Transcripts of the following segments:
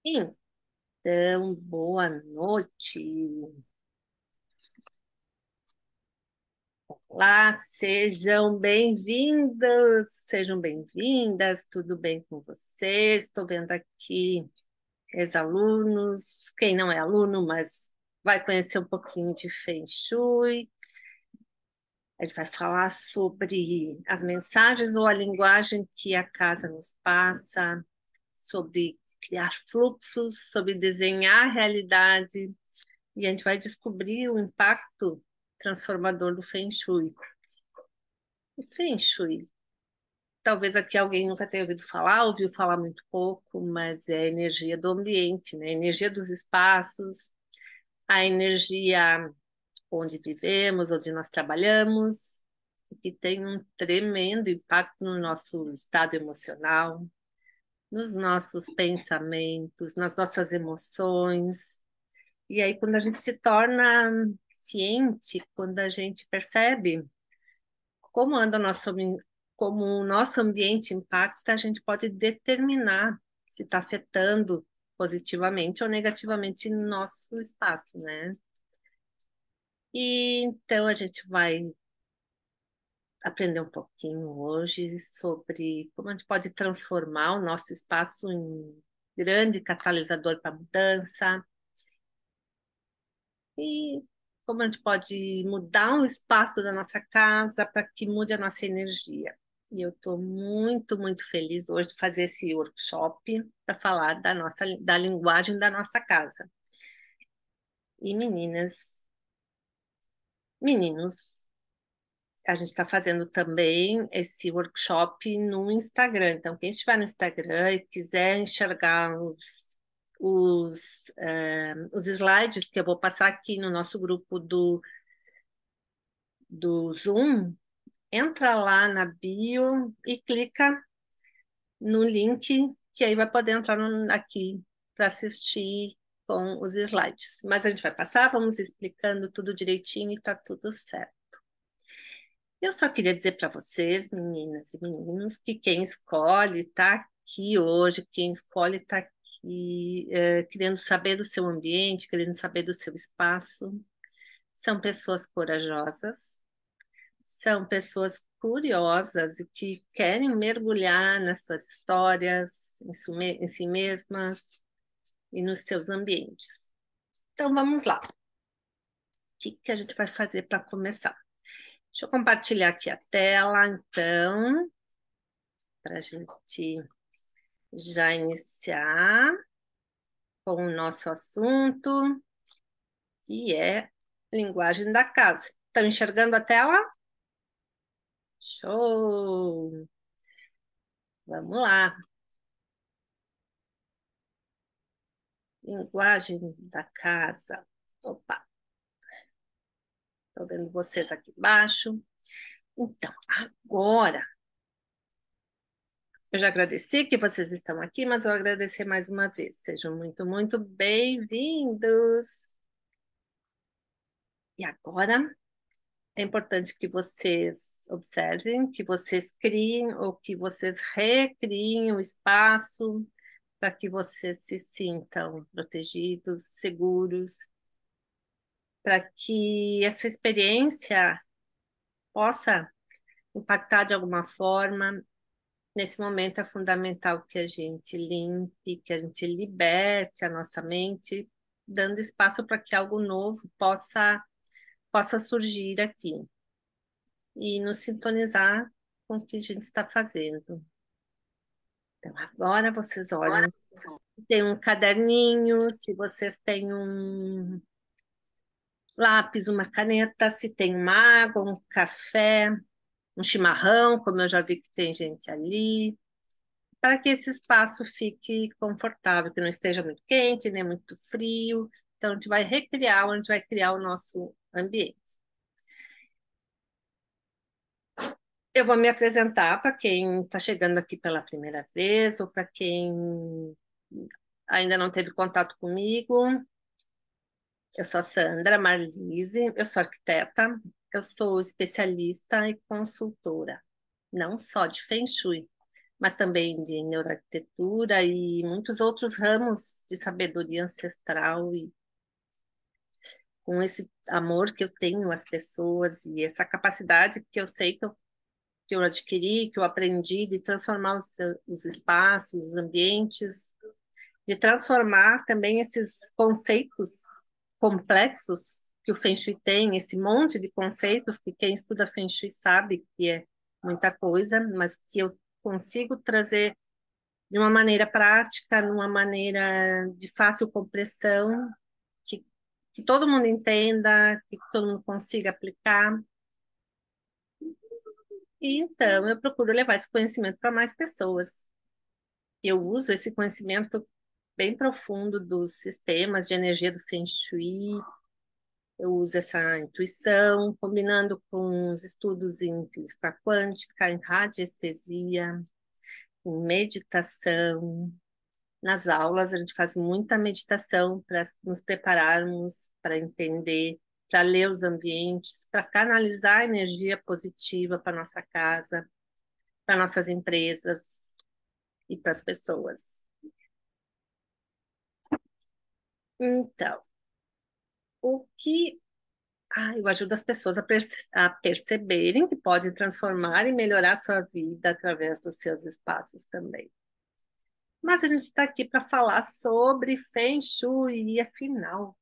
Então, boa noite. Olá, sejam bem-vindos, sejam bem-vindas, tudo bem com vocês? Estou vendo aqui ex-alunos, quem não é aluno, mas vai conhecer um pouquinho de Feng Shui. A gente vai falar sobre as mensagens ou a linguagem que a casa nos passa, sobre criar fluxos, sobre desenhar a realidade. E a gente vai descobrir o impacto transformador do Feng Shui. O Feng Shui, talvez aqui alguém nunca tenha ouvido falar, ouviu falar muito pouco, mas é a energia do ambiente, né? A energia dos espaços, a energia onde vivemos, onde nós trabalhamos, que tem um tremendo impacto no nosso estado emocional, nos nossos pensamentos, nas nossas emoções. E aí, quando a gente se torna ciente, quando a gente percebe como anda o nosso, como o nosso ambiente impacta, a gente pode determinar se está afetando positivamente ou negativamente no nosso espaço, né? E então a gente vai aprender um pouquinho hoje sobre como a gente pode transformar o nosso espaço em grande catalisador para mudança, e como a gente pode mudar um espaço da nossa casa para que mude a nossa energia. E eu estou muito, muito feliz hoje de fazer esse workshop para falar da linguagem da nossa casa. E meninas, meninos, a gente está fazendo também esse workshop no Instagram. Então, quem estiver no Instagram e quiser enxergar os slides que eu vou passar aqui no nosso grupo do Zoom, entra lá na bio e clica no link, que aí vai poder entrar aqui para assistir com os slides. Mas a gente vai passar, vamos explicando tudo direitinho e tá tudo certo. Eu só queria dizer para vocês, meninas e meninos, que quem escolhe está aqui hoje, quem escolhe está aqui querendo saber do seu ambiente, querendo saber do seu espaço, são pessoas corajosas, são pessoas curiosas e que querem mergulhar nas suas histórias, em si mesmas e nos seus ambientes. Então, vamos lá. O que a gente vai fazer para começar? Deixa eu compartilhar aqui a tela, então, para a gente já iniciar com o nosso assunto, que é linguagem da casa. Estão enxergando a tela? Show! Vamos lá. Linguagem da casa. Opa, estou vendo vocês aqui embaixo. Então, agora, eu já agradeci que vocês estão aqui, mas eu vou agradecer mais uma vez. Sejam muito, muito bem-vindos. E agora, é importante que vocês observem, que vocês criem ou que vocês recriem o espaço para que vocês se sintam protegidos, seguros, para que essa experiência possa impactar de alguma forma. Nesse momento é fundamental que a gente limpe, que a gente liberte a nossa mente, dando espaço para que algo novo possa surgir aqui e nos sintonizar com o que a gente está fazendo. Então, agora vocês olhem, tem um caderninho, se vocês têm um lápis, uma caneta, se tem uma água, um café, um chimarrão, como eu já vi que tem gente ali, para que esse espaço fique confortável, que não esteja muito quente, nem muito frio. Então, a gente vai recriar, a gente vai criar o nosso ambiente. Eu vou me apresentar para quem está chegando aqui pela primeira vez ou para quem ainda não teve contato comigo. Eu sou a Sandra Marlise, eu sou arquiteta, eu sou especialista e consultora, não só de Feng Shui, mas também de neuroarquitetura e muitos outros ramos de sabedoria ancestral e com esse amor que eu tenho às pessoas e essa capacidade que eu sei que eu adquiri, que eu aprendi de transformar os espaços, os ambientes, de transformar também esses conceitos complexos que o Feng Shui tem, esse monte de conceitos que quem estuda Feng Shui sabe que é muita coisa, mas que eu consigo trazer de uma maneira prática, numa maneira de fácil compreensão, que, que todo mundo entenda, que todo mundo consiga aplicar. E então eu procuro levar esse conhecimento para mais pessoas. Eu uso esse conhecimento bem profundo dos sistemas de energia do Feng Shui. Eu uso essa intuição, combinando com os estudos em física quântica, em radiestesia, em meditação. Nas aulas, a gente faz muita meditação para nos prepararmos para entender, para ler os ambientes, para canalizar a energia positiva para nossa casa, para nossas empresas e para as pessoas. Então, o que eu ajudo as pessoas a perceberem que podem transformar e melhorar a sua vida através dos seus espaços também. Mas a gente está aqui para falar sobre Feng Shui e, afinal,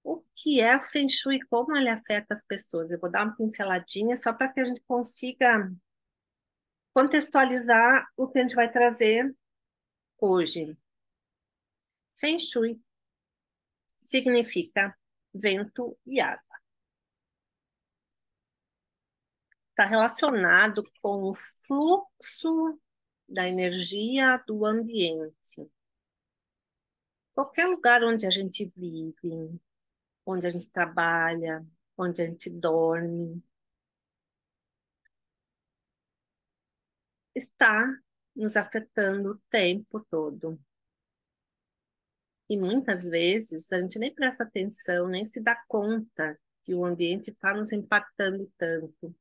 o que é o Feng Shui e como ele afeta as pessoas. Eu vou dar uma pinceladinha só para que a gente consiga contextualizar o que a gente vai trazer hoje. Feng Shui significa vento e água. Está relacionado com o fluxo da energia do ambiente. Qualquer lugar onde a gente vive, onde a gente trabalha, onde a gente dorme, está nos afetando o tempo todo. E muitas vezes a gente nem presta atenção, nem se dá conta que o ambiente está nos impactando tanto.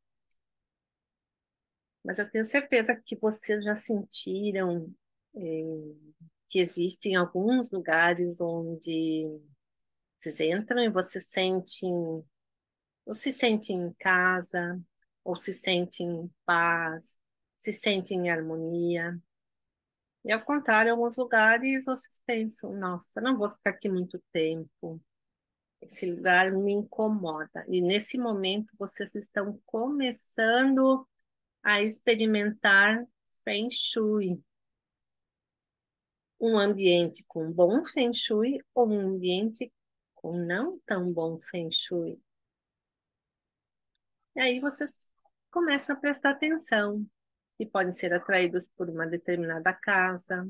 Mas eu tenho certeza que vocês já sentiram que existem alguns lugares onde vocês entram e vocês sentem, ou se sentem em casa, ou se sentem em paz, se sentem em harmonia. E ao contrário, em alguns lugares vocês pensam, nossa, não vou ficar aqui muito tempo. Esse lugar me incomoda. E nesse momento vocês estão começando a experimentar Feng Shui. Um ambiente com bom Feng Shui ou um ambiente com não tão bom Feng Shui. E aí vocês começam a prestar atenção e podem ser atraídos por uma determinada casa,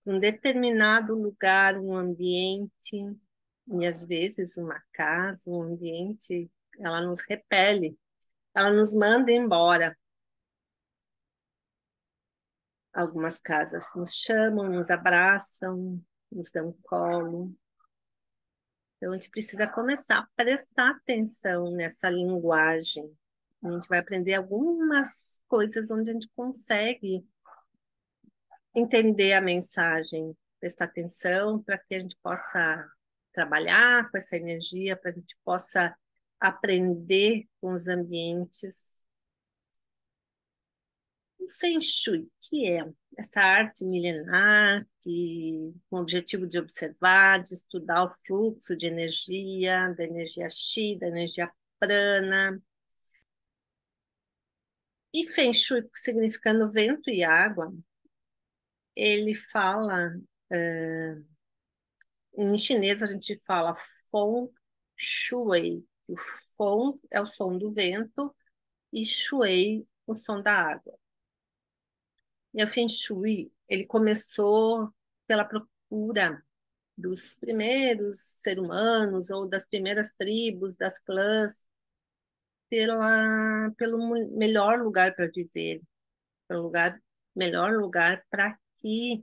um determinado lugar, um ambiente, e às vezes uma casa, um ambiente, ela nos repele, ela nos manda embora. Algumas casas nos chamam, nos abraçam, nos dão colo. Então a gente precisa começar a prestar atenção nessa linguagem. A gente vai aprender algumas coisas onde a gente consegue entender a mensagem, prestar atenção para que a gente possa trabalhar com essa energia, para que a gente possa aprender com os ambientes. O Feng Shui, que é essa arte milenar, que, com o objetivo de observar, de estudar o fluxo de energia, da energia Qi, da energia prana. E Feng Shui, significando vento e água, ele fala em chinês a gente fala Feng Shui. O Feng é o som do vento e Shui o som da água. E o Feng Shui, ele começou pela procura dos primeiros seres humanos ou das primeiras tribos, das clãs, pelo melhor lugar para viver, pelo melhor lugar para que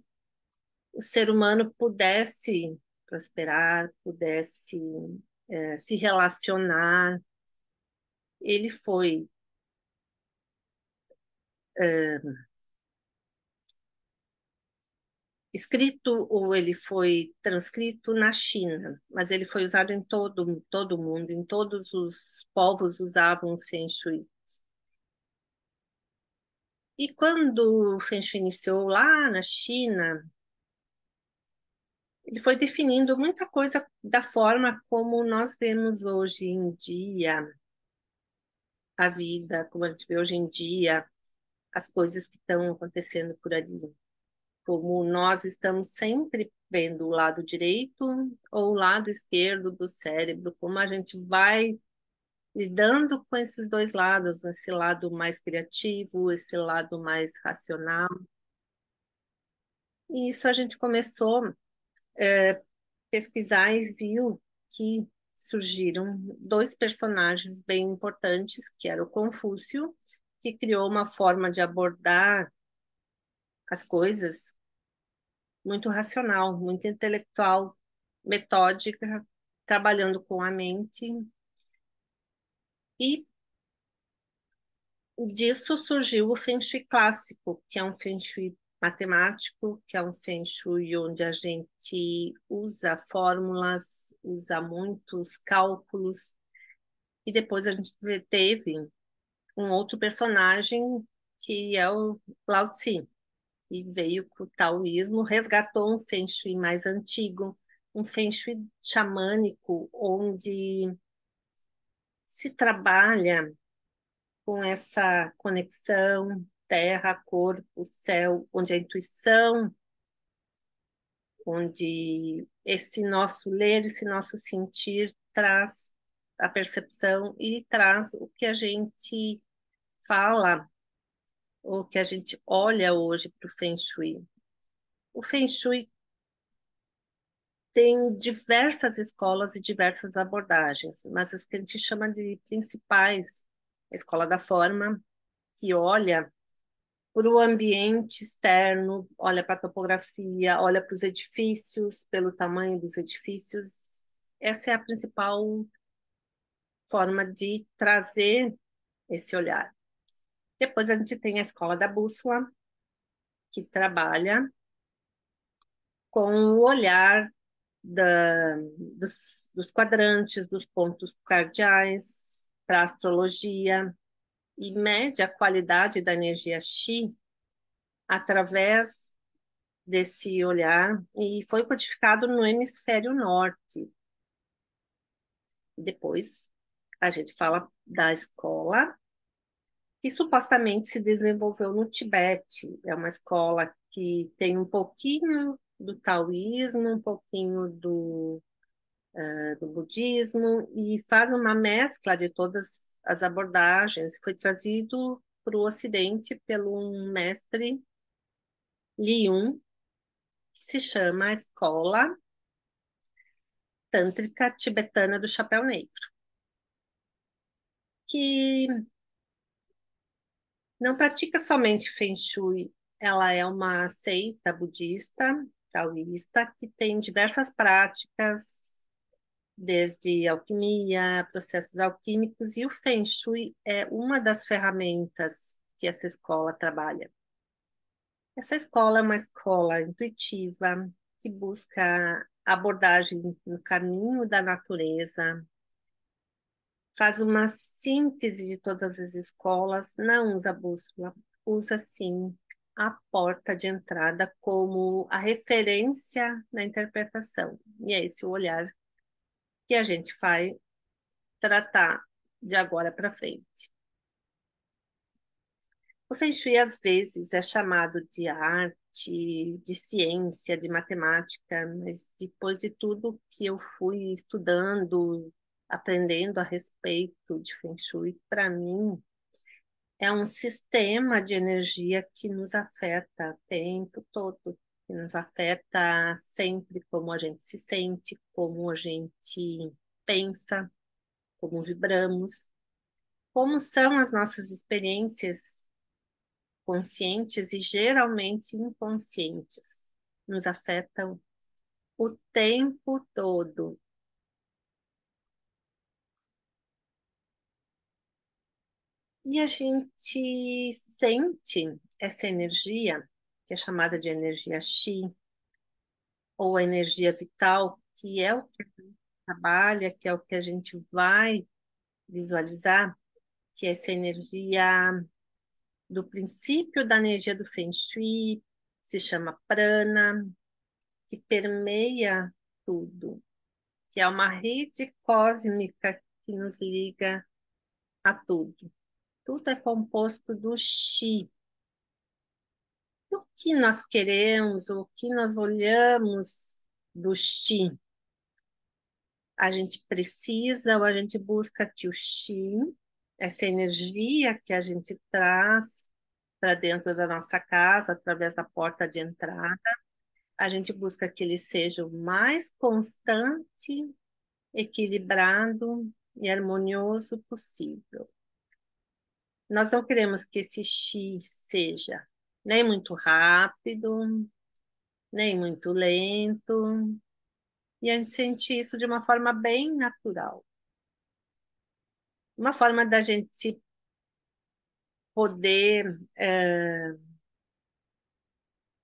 o ser humano pudesse prosperar, pudesse se relacionar. Ele foi escrito ou ele foi transcrito na China, mas ele foi usado em todo o mundo, em todos os povos usavam o Feng Shui. E quando o Feng Shui iniciou lá na China, ele foi definindo muita coisa da forma como nós vemos hoje em dia a vida, como a gente vê hoje em dia as coisas que estão acontecendo por ali. Como nós estamos sempre vendo o lado direito ou o lado esquerdo do cérebro, como a gente vai lidando com esses dois lados, esse lado mais criativo, esse lado mais racional. E isso a gente começou a pesquisar e viu que surgiram dois personagens bem importantes, que era o Confúcio, que criou uma forma de abordar as coisas muito racional, muito intelectual, metódica, trabalhando com a mente. E disso surgiu o Feng Shui clássico, que é um Feng Shui matemático, que é um Feng Shui onde a gente usa fórmulas, usa muitos cálculos. E depois a gente teve um outro personagem que é o Lao Tzu, e veio com o taoísmo, resgatou um Feng Shui mais antigo, um Feng Shui xamânico, onde se trabalha com essa conexão terra, corpo, céu, onde a intuição, onde esse nosso ler, esse nosso sentir traz a percepção e traz o que a gente fala, o que a gente olha hoje para o Feng Shui. O Feng Shui tem diversas escolas e diversas abordagens, mas as que a gente chama de principais, a escola da forma, que olha para o ambiente externo, olha para a topografia, olha para os edifícios, pelo tamanho dos edifícios. Essa é a principal forma de trazer esse olhar. Depois a gente tem a escola da bússola, que trabalha com o olhar dos quadrantes, dos pontos cardeais, para a astrologia, e mede a qualidade da energia Xi através desse olhar, e foi codificado no hemisfério norte. Depois a gente fala da escola, que supostamente se desenvolveu no Tibete. É uma escola que tem um pouquinho do taoísmo, um pouquinho do budismo, e faz uma mescla de todas as abordagens. Foi trazido para o Ocidente pelo um mestre Li Yun, que se chama a Escola Tântrica Tibetana do Chapéu Negro, que não pratica somente Feng Shui, ela é uma seita budista, taoísta, que tem diversas práticas, desde alquimia, processos alquímicos, e o Feng Shui é uma das ferramentas que essa escola trabalha. Essa escola é uma escola intuitiva, que busca abordagem no caminho da natureza, faz uma síntese de todas as escolas, não usa bússola, usa sim a porta de entrada como a referência na interpretação. E é esse o olhar que a gente vai tratar de agora para frente. O Feng Shui, às vezes, é chamado de arte, de ciência, de matemática, mas depois de tudo que eu fui estudando, aprendendo a respeito de Feng Shui, para mim, é um sistema de energia que nos afeta o tempo todo, que nos afeta sempre como a gente se sente, como a gente pensa, como vibramos, como são as nossas experiências conscientes e geralmente inconscientes. Nos afetam o tempo todo. E a gente sente essa energia, que é chamada de energia Qi, ou a energia vital, que é o que a gente trabalha, que é o que a gente vai visualizar, que é essa energia do princípio da energia do Feng Shui, se chama prana, que permeia tudo, que é uma rede cósmica que nos liga a tudo. Tudo é composto do Qi. O que nós queremos, o que nós olhamos do Qi, a gente precisa ou a gente busca que o Qi, essa energia que a gente traz para dentro da nossa casa, através da porta de entrada, a gente busca que ele seja o mais constante, equilibrado e harmonioso possível. Nós não queremos que esse X seja nem muito rápido, nem muito lento, e a gente sente isso de uma forma bem natural. Uma forma da gente poder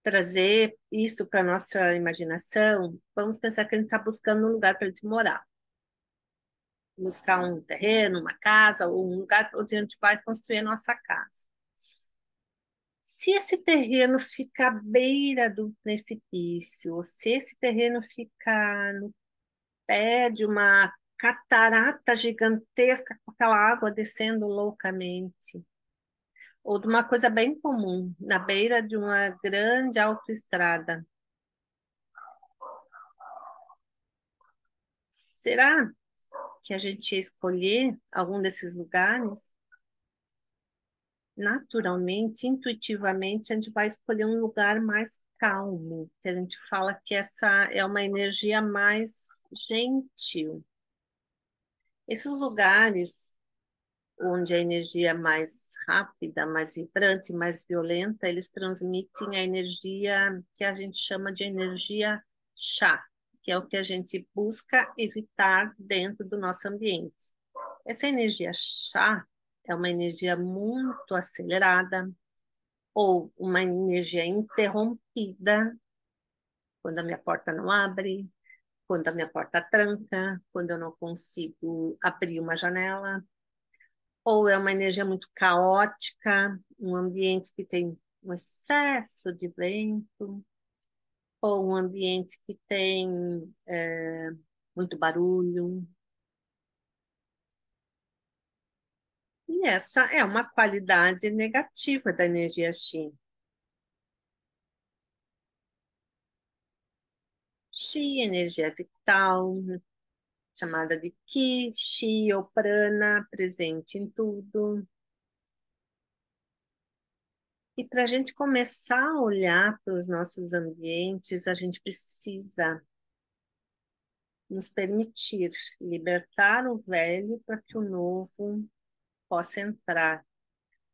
trazer isso para a nossa imaginação, vamos pensar que a gente está buscando um lugar para a gente morar. Buscar um terreno, uma casa, ou um lugar onde a gente vai construir a nossa casa. Se esse terreno fica à beira do precipício, se esse terreno fica no pé de uma catarata gigantesca com aquela água descendo loucamente, ou de uma coisa bem comum, na beira de uma grande autoestrada, será que a gente ia escolher algum desses lugares? Naturalmente, intuitivamente, a gente vai escolher um lugar mais calmo, que a gente fala que essa é uma energia mais gentil. Esses lugares onde a energia é mais rápida, mais vibrante, mais violenta, eles transmitem a energia que a gente chama de energia chá, que é o que a gente busca evitar dentro do nosso ambiente. Essa energia chá é uma energia muito acelerada ou uma energia interrompida quando a minha porta não abre, quando a minha porta tranca, quando eu não consigo abrir uma janela, ou é uma energia muito caótica, um ambiente que tem um excesso de vento, ou um ambiente que tem muito barulho. E essa é uma qualidade negativa da energia Qi. Qi, energia vital, chamada de Ki, Chi ou Prana, presente em tudo. E para a gente começar a olhar para os nossos ambientes, a gente precisa nos permitir libertar o velho para que o novo possa entrar,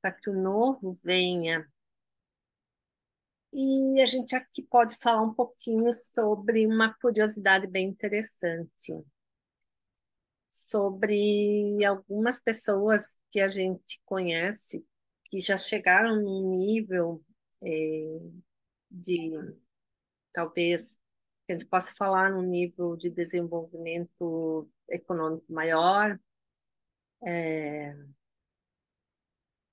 para que o novo venha. E a gente aqui pode falar um pouquinho sobre uma curiosidade bem interessante, sobre algumas pessoas que a gente conhece que já chegaram num nível de, talvez, que a gente possa falar num nível de desenvolvimento econômico maior.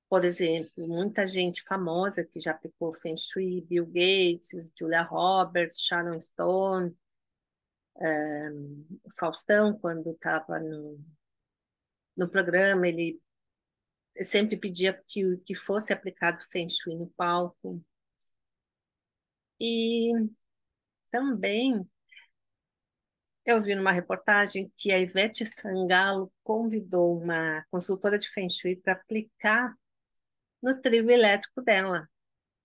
Por exemplo, muita gente famosa que já aplicou Feng Shui, Bill Gates, Julia Roberts, Sharon Stone, o Faustão, quando estava no programa, ele sempre pedia que fosse aplicado Feng Shui no palco. E também eu vi numa reportagem que a Ivete Sangalo convidou uma consultora de Feng Shui para aplicar no trio elétrico dela,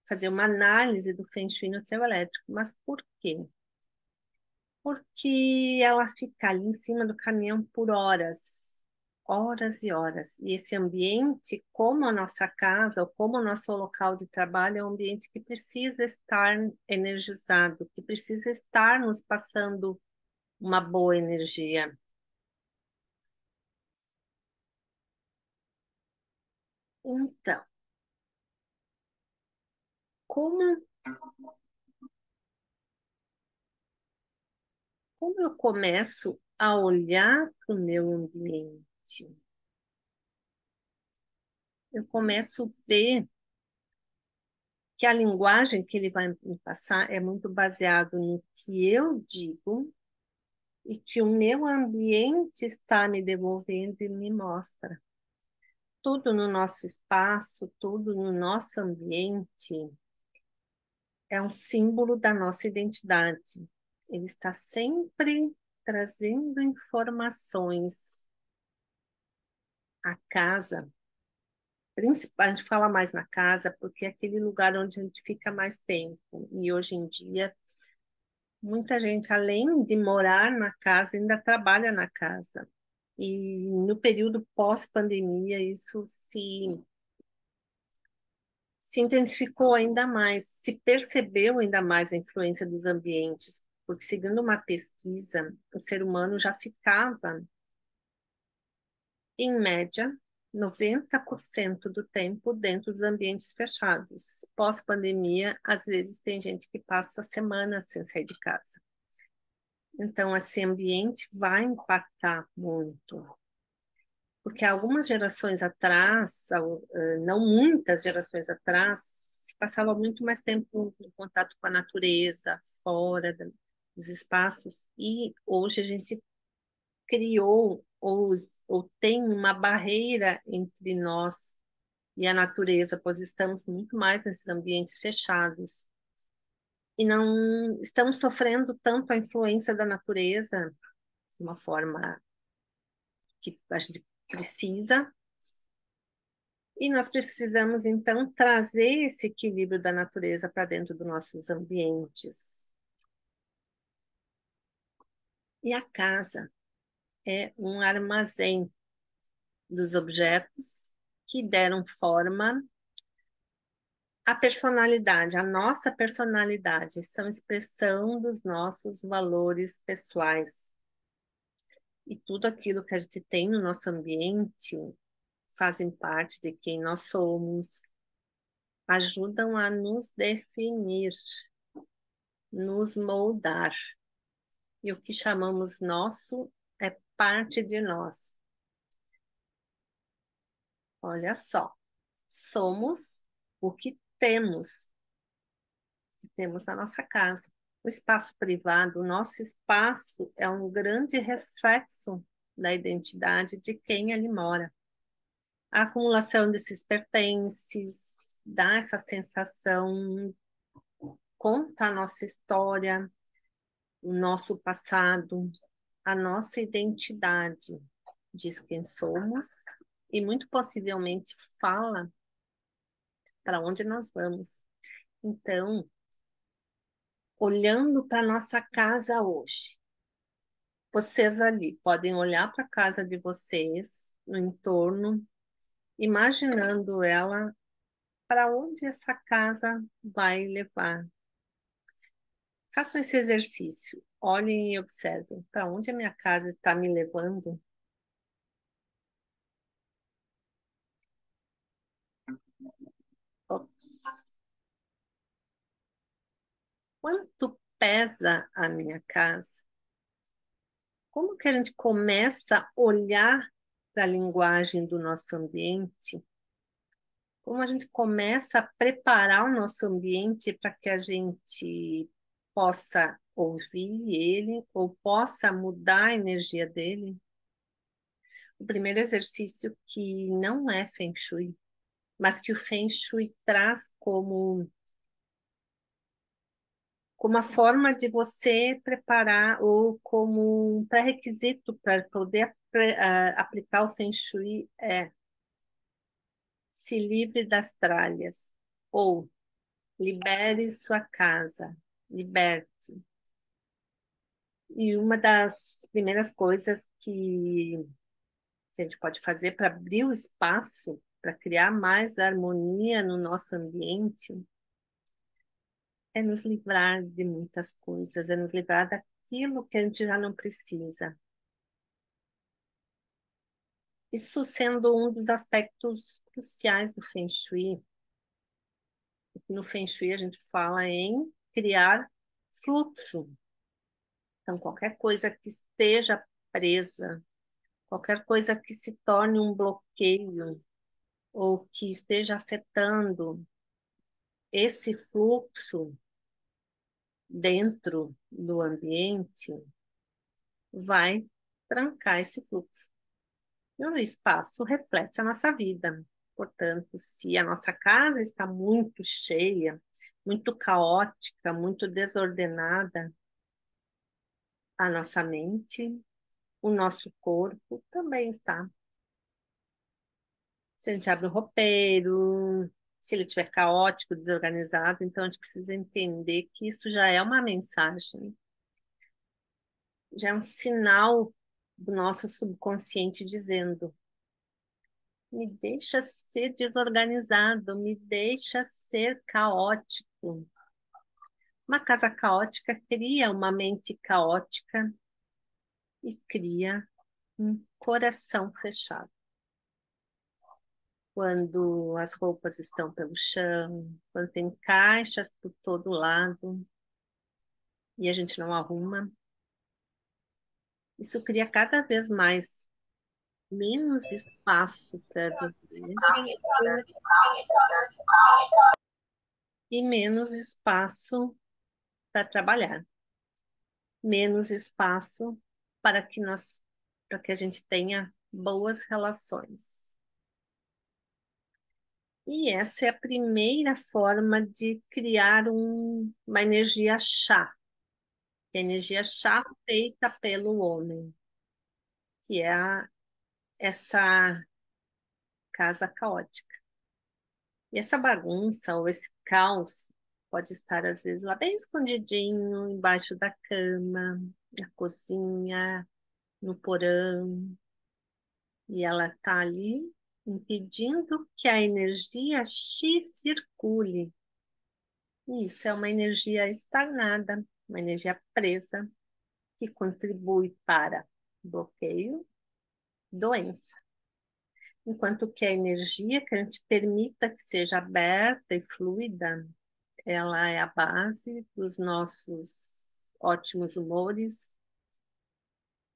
fazer uma análise do Feng Shui no trio elétrico. Mas por quê? Porque ela fica ali em cima do caminhão por horas, horas e horas. E esse ambiente, como a nossa casa, ou como o nosso local de trabalho, é um ambiente que precisa estar energizado, que precisa estar nos passando uma boa energia. Então, como como eu começo a olhar para o meu ambiente, eu começo a ver que a linguagem que ele vai me passar é muito baseado no que eu digo e que o meu ambiente está me devolvendo e me mostra. Tudo no nosso espaço, tudo no nosso ambiente é um símbolo da nossa identidade. Ele está sempre trazendo informações. A casa, a gente fala mais na casa porque é aquele lugar onde a gente fica mais tempo. E hoje em dia, muita gente, além de morar na casa, ainda trabalha na casa. E no período pós-pandemia, isso se intensificou ainda mais, se percebeu ainda mais a influência dos ambientes, porque, segundo uma pesquisa, o ser humano já ficava, em média, 90% do tempo dentro dos ambientes fechados. Pós-pandemia, às vezes tem gente que passa semanas sem sair de casa. Então, esse ambiente vai impactar muito. Porque algumas gerações atrás, não muitas gerações atrás, se passava muito mais tempo em contato com a natureza, fora dos espaços, e hoje a gente criou ou tem uma barreira entre nós e a natureza, pois estamos muito mais nesses ambientes fechados e não estamos sofrendo tanto a influência da natureza de uma forma que a gente precisa. E nós precisamos, então, trazer esse equilíbrio da natureza para dentro dos nossos ambientes. E a casa é um armazém dos objetos que deram forma à personalidade, à nossa personalidade, são expressão dos nossos valores pessoais. E tudo aquilo que a gente tem no nosso ambiente fazem parte de quem nós somos, ajudam a nos definir, nos moldar. E o que chamamos nosso é parte de nós. Olha só, somos o que temos na nossa casa. O espaço privado, o nosso espaço é um grande reflexo da identidade de quem ali mora. A acumulação desses pertences dá essa sensação, conta a nossa história, o nosso passado, a nossa identidade, diz quem somos e muito possivelmente fala para onde nós vamos. Então, olhando para nossa casa hoje, vocês ali podem olhar para a casa de vocês, no entorno, imaginando ela para onde essa casa vai levar. Façam esse exercício, olhem e observem para onde a minha casa está me levando. Ops. Quanto pesa a minha casa? Como que a gente começa a olhar para a linguagem do nosso ambiente? Como a gente começa a preparar o nosso ambiente para que a gente possa ouvir ele ou possa mudar a energia dele? O primeiro exercício que não é Feng Shui, mas que o Feng Shui traz como uma forma de você preparar ou como um pré-requisito para poder aplicar o Feng Shui é se livre das tralhas ou libere sua casa, liberte. E uma das primeiras coisas que a gente pode fazer para abrir o espaço, para criar mais harmonia no nosso ambiente, é nos livrar de muitas coisas, é nos livrar daquilo que a gente já não precisa. Isso sendo um dos aspectos cruciais do Feng Shui. No Feng Shui a gente fala em criar fluxo. Então, qualquer coisa que esteja presa, qualquer coisa que se torne um bloqueio ou que esteja afetando esse fluxo dentro do ambiente, vai trancar esse fluxo. E o espaço reflete a nossa vida. Portanto, se a nossa casa está muito cheia, muito caótica, muito desordenada, a nossa mente, o nosso corpo também está. Se a gente abre o roupeiro, se ele estiver caótico, desorganizado, então a gente precisa entender que isso já é uma mensagem, já é um sinal do nosso subconsciente dizendo: me deixa ser desorganizado, me deixa ser caótico. Uma casa caótica cria uma mente caótica e cria um coração fechado. Quando as roupas estão pelo chão, quando tem caixas por todo lado e a gente não arruma, isso cria cada vez mais menos espaço para viver e menos espaço para trabalhar, menos espaço para que a gente tenha boas relações. E essa é a primeira forma de criar uma energia chá, que é a energia chá feita pelo homem, que é essa casa caótica. E essa bagunça ou esse caos pode estar, às vezes, lá bem escondidinho, embaixo da cama, na cozinha, no porão. E ela está ali impedindo que a energia X circule. E isso é uma energia estagnada, uma energia presa, que contribui para bloqueio, doença. Enquanto que a energia que a gente permita que seja aberta e fluida, ela é a base dos nossos ótimos humores,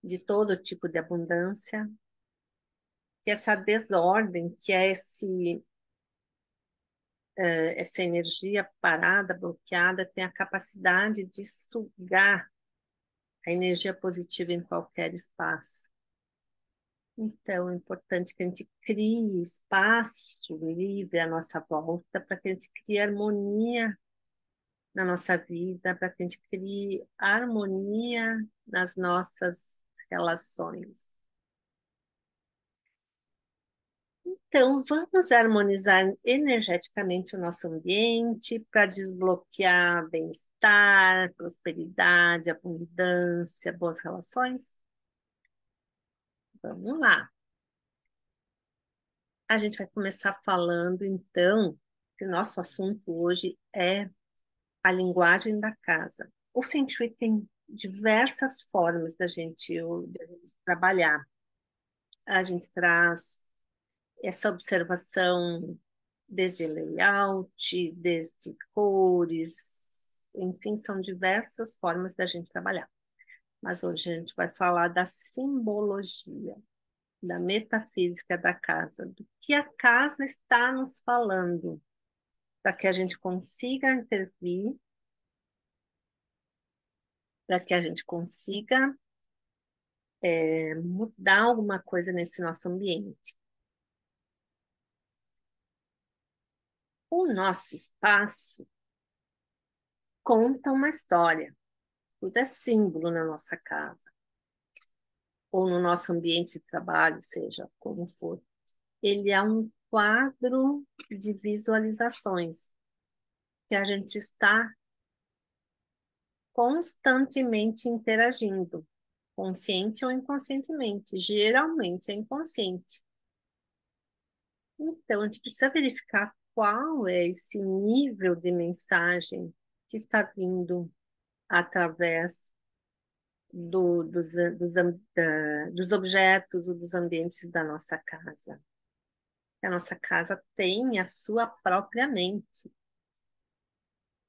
de todo tipo de abundância, que essa desordem, que é essa energia parada, bloqueada, tem a capacidade de sugar a energia positiva em qualquer espaço. Então, é importante que a gente crie espaço livre à nossa volta, para que a gente crie harmonia na nossa vida, para que a gente crie harmonia nas nossas relações. Então, vamos harmonizar energeticamente o nosso ambiente para desbloquear bem-estar, prosperidade, abundância, boas relações? Vamos lá. A gente vai começar falando, então, que o nosso assunto hoje é a linguagem da casa. O Feng Shui tem diversas formas de a gente trabalhar. A gente traz essa observação desde layout, desde cores, enfim, são diversas formas da gente trabalhar. Mas hoje a gente vai falar da simbologia, da metafísica da casa, do que a casa está nos falando, para que a gente consiga intervir, para que a gente consiga mudar alguma coisa nesse nosso ambiente. O nosso espaço conta uma história, tudo é símbolo na nossa casa, ou no nosso ambiente de trabalho, seja como for. Ele é um quadro de visualizações que a gente está constantemente interagindo, consciente ou inconscientemente. Geralmente é inconsciente. Então, a gente precisa verificar qual é esse nível de mensagem que está vindo através dos objetos ou dos ambientes da nossa casa. A nossa casa tem a sua própria mente,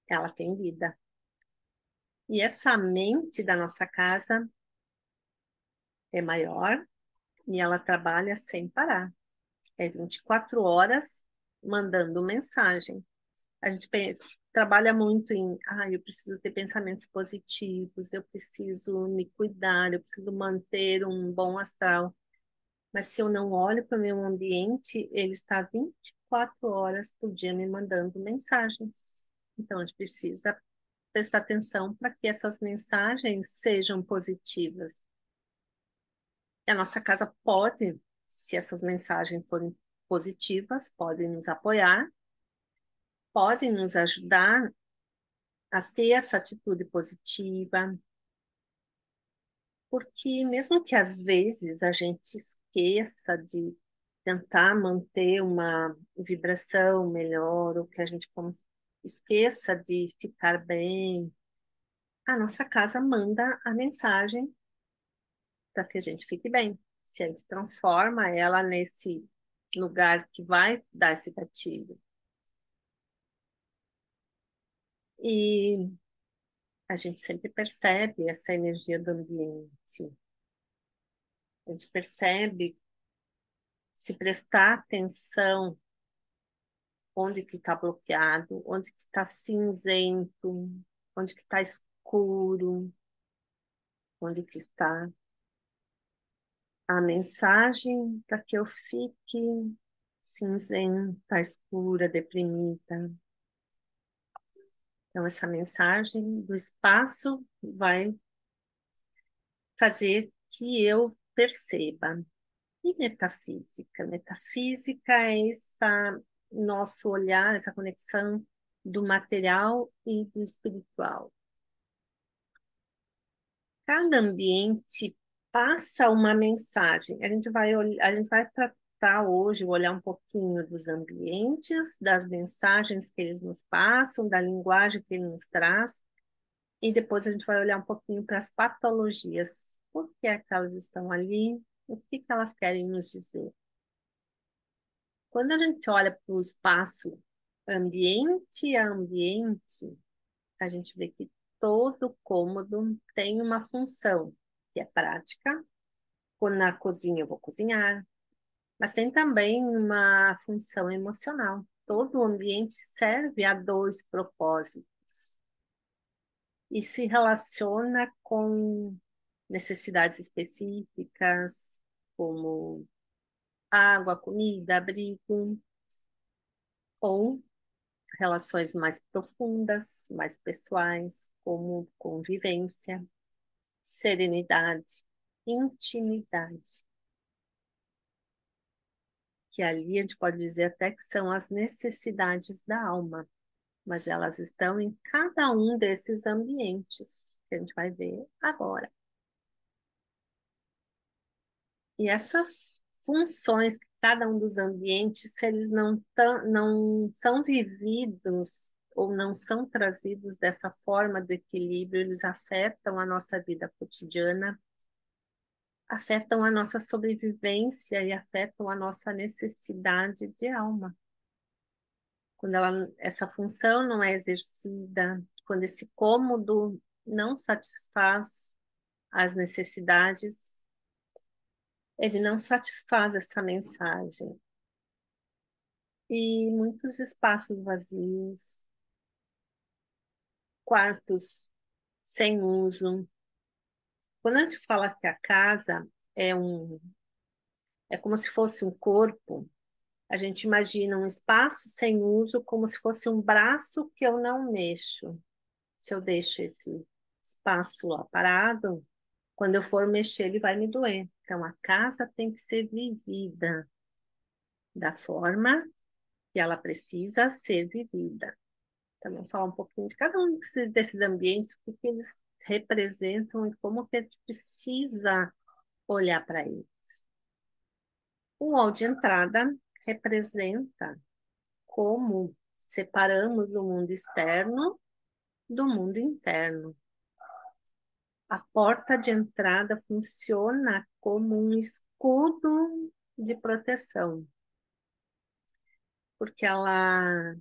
ela tem vida. E essa mente da nossa casa é maior e ela trabalha sem parar. É 24 horas mandando mensagem. A gente trabalha muito em, eu preciso ter pensamentos positivos, eu preciso me cuidar, eu preciso manter um bom astral. Mas se eu não olho para o meu ambiente, ele está 24 horas por dia me mandando mensagens. Então, a gente precisa prestar atenção para que essas mensagens sejam positivas. E a nossa casa pode, se essas mensagens forem positivas, pode nos apoiar, pode nos ajudar a ter essa atitude positiva, porque mesmo que às vezes a gente esqueça de tentar manter uma vibração melhor, ou que a gente esqueça de ficar bem, a nossa casa manda a mensagem para que a gente fique bem. Se a gente transforma ela nesse lugar que vai dar esse gatilho. E a gente sempre percebe essa energia do ambiente. A gente percebe, se prestar atenção, onde que está bloqueado, onde que está cinzento, onde que está escuro, onde que está a mensagem para que eu fique cinzenta, escura, deprimida. Então, essa mensagem do espaço vai fazer que eu perceba. E metafísica? Metafísica é essa nosso olhar, essa conexão do material e do espiritual. Cada ambiente passa uma mensagem. A gente vai tratar hoje, olhar um pouquinho dos ambientes, das mensagens que eles nos passam, da linguagem que ele nos traz, e depois a gente vai olhar um pouquinho para as patologias. Por que é que elas estão ali? O que que elas querem nos dizer? Quando a gente olha para o espaço ambiente a ambiente, a gente vê que todo cômodo tem uma função, que é prática. Quando na cozinha eu vou cozinhar, mas tem também uma função emocional. Todo o ambiente serve a dois propósitos e se relaciona com necessidades específicas, como água, comida, abrigo, ou relações mais profundas, mais pessoais, como convivência, serenidade, intimidade, que ali a gente pode dizer até que são as necessidades da alma, mas elas estão em cada um desses ambientes que a gente vai ver agora. E essas funções que cada um dos ambientes, se eles não são vividos ou não são trazidos dessa forma do equilíbrio, eles afetam a nossa vida cotidiana, afetam a nossa sobrevivência e afetam a nossa necessidade de alma. Quando essa função não é exercida, quando esse cômodo não satisfaz as necessidades, ele não satisfaz essa mensagem. E muitos espaços vazios, quartos sem uso. Quando a gente fala que a casa é é como se fosse um corpo, a gente imagina um espaço sem uso como se fosse um braço que eu não mexo. Se eu deixo esse espaço lá parado, quando eu for mexer, ele vai me doer. Então, a casa tem que ser vivida da forma que ela precisa ser vivida. Também falar um pouquinho de cada um desses ambientes, o que eles representam e como que a gente precisa olhar para eles. O hall de entrada representa como separamos o mundo externo do mundo interno. A porta de entrada funciona como um escudo de proteção, porque ela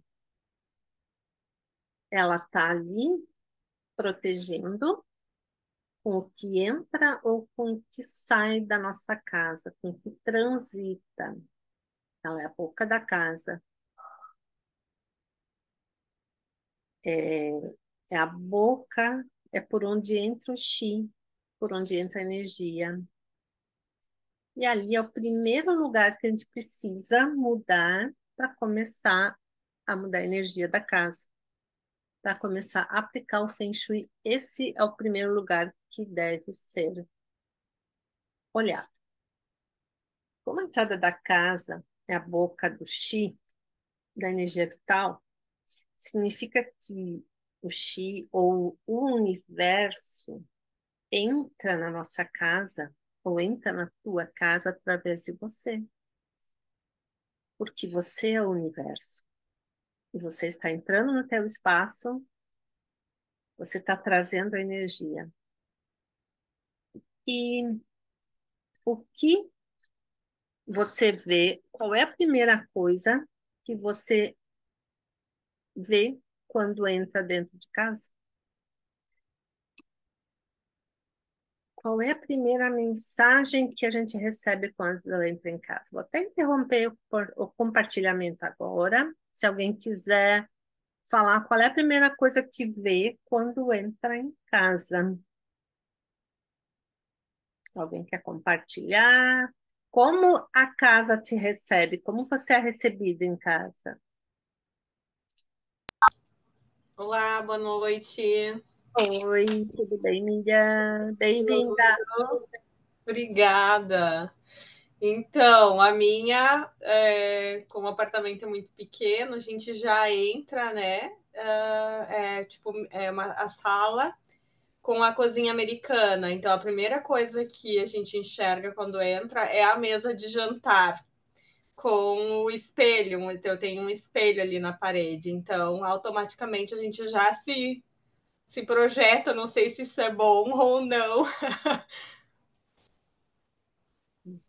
está ali protegendo com o que entra ou com o que sai da nossa casa, com o que transita. Ela é a boca da casa. É, é a boca, é por onde entra o chi, por onde entra a energia. E ali é o primeiro lugar que a gente precisa mudar para começar a mudar a energia da casa, para começar a aplicar o Feng Shui. Esse é o primeiro lugar que deve ser olhado. Como a entrada da casa é a boca do Qi, da energia vital, significa que o Qi ou o universo entra na nossa casa ou entra na tua casa através de você, porque você é o universo. E você está entrando no teu espaço, você está trazendo a energia. E o que você vê, qual é a primeira coisa que você vê quando entra dentro de casa? Qual é a primeira mensagem que a gente recebe quando ela entra em casa? Vou até interromper o compartilhamento agora. Se alguém quiser falar qual é a primeira coisa que vê quando entra em casa. Alguém quer compartilhar? Como a casa te recebe? Como você é recebido em casa? Olá, boa noite. Oi, tudo bem, Miriam? Tudo. Bem-vinda. Obrigada. Então, a minha, como o apartamento é muito pequeno, a gente já entra, né? A sala com a cozinha americana. Então, a primeira coisa que a gente enxerga quando entra é a mesa de jantar com o espelho. Então, eu tenho um espelho ali na parede. Então, automaticamente a gente já se projeta, não sei se isso é bom ou não.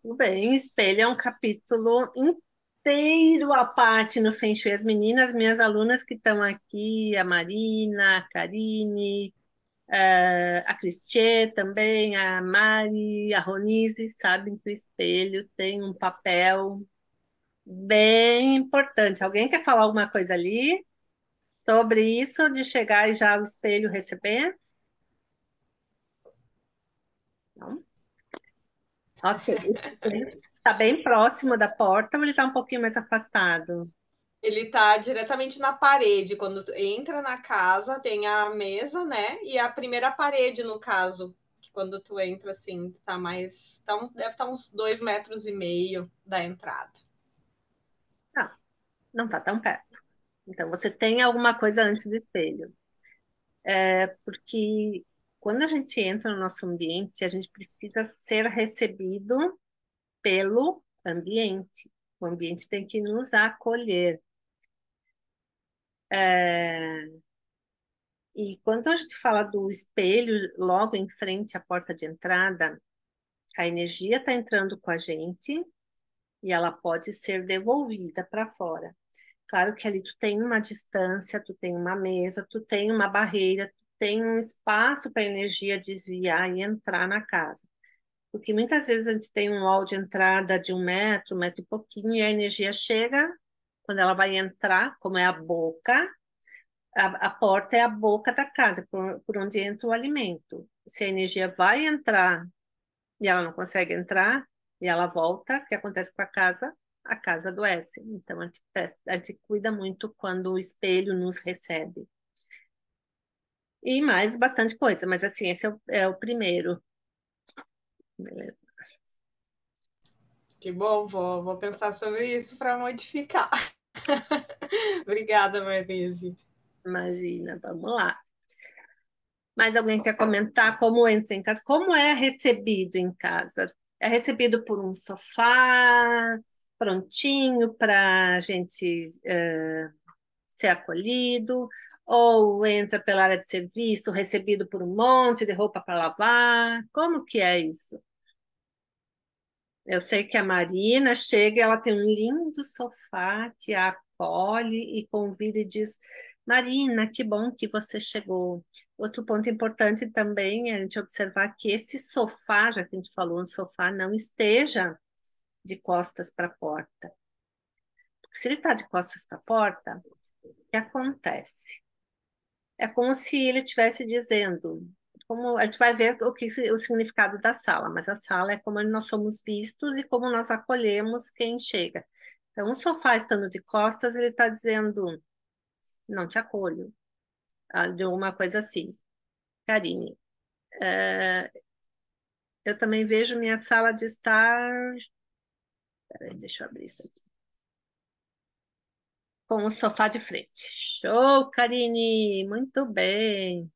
Tudo bem, espelho é um capítulo inteiro à parte no Feng Shui. As meninas, minhas alunas que estão aqui, a Marina, a Karine, a Cristiê também, a Mari, a Ronise, sabem que o espelho tem um papel bem importante. Alguém quer falar alguma coisa ali sobre isso de chegar e já o espelho receber? Não? Ok. Esse espelho está bem próximo da porta ou ele está um pouquinho mais afastado? Ele está diretamente na parede. Quando tu entra na casa, tem a mesa, né? E a primeira parede, no caso. Que quando tu entra, assim, tá mais. Deve estar uns 2,5 metros da entrada. Não, não está tão perto. Então você tem alguma coisa antes do espelho. Porque quando a gente entra no nosso ambiente, a gente precisa ser recebido pelo ambiente. O ambiente tem que nos acolher. É, E quando a gente fala do espelho logo em frente à porta de entrada, a energia está entrando com a gente e ela pode ser devolvida para fora. Claro que ali tu tem uma distância, tu tem uma mesa, tu tem uma barreira, tu tem um espaço para a energia desviar e entrar na casa. Porque muitas vezes a gente tem um hall de entrada de 1 metro e pouquinho, e a energia chega, quando ela vai entrar, como é a boca, a porta é a boca da casa, por onde entra o alimento. Se a energia vai entrar e ela não consegue entrar, e ela volta, o que acontece com a casa adoece. Então, a gente cuida muito quando o espelho nos recebe. E mais bastante coisa, mas assim, esse é o primeiro. Beleza. Que bom, vou pensar sobre isso para modificar. Obrigada, Marlise. Imagina, vamos lá. Mais alguém quer comentar como entra em casa? Como é recebido em casa? É recebido por um sofá prontinho para a gente ser acolhido? Ou entra pela área de serviço, recebido por um monte de roupa para lavar? Como que é isso? Eu sei que a Marina chega, ela tem um lindo sofá que a acolhe e convida e diz: Marina, que bom que você chegou. Outro ponto importante também é a gente observar que esse sofá, já que a gente falou no sofá, não esteja de costas para a porta. Porque se ele está de costas para a porta, o que acontece? É como se ele estivesse dizendo, como a gente vai ver o significado da sala, mas a sala é como nós somos vistos e como nós acolhemos quem chega. Então, o sofá estando de costas, ele está dizendo, não te acolho, de alguma coisa assim. Karine, eu também vejo minha sala de estar. Peraí, deixa eu abrir isso aqui. Com o sofá de frente. Show, Karine! Muito bem.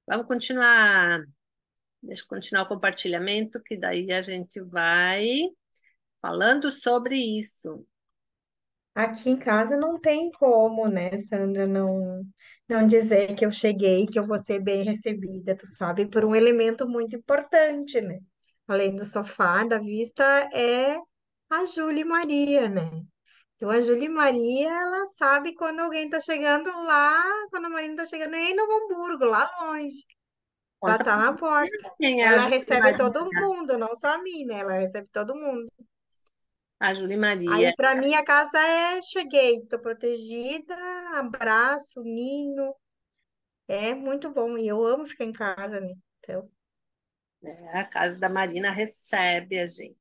Vamos continuar. Deixa eu continuar o compartilhamento, que daí a gente vai falando sobre isso. Aqui em casa não tem como, né, Sandra, não dizer que eu cheguei, que eu vou ser bem recebida, tu sabe, por um elemento muito importante, né? Além do sofá, da vista, é a Júlia Maria, né? Então, a Júlia Maria, ela sabe quando alguém tá chegando lá, quando a Marina tá chegando em Novo Hamburgo, lá longe. Ela Conta tá pra na mim porta. quem é a Ela Júlia recebe todo Maria. mundo, não só a mim, né? Ela recebe todo mundo. A Júlia Maria. Aí, para mim, a casa é cheguei, tô protegida, abraço, ninho, é muito bom e eu amo ficar em casa, né? Então, A casa da Marina recebe a gente.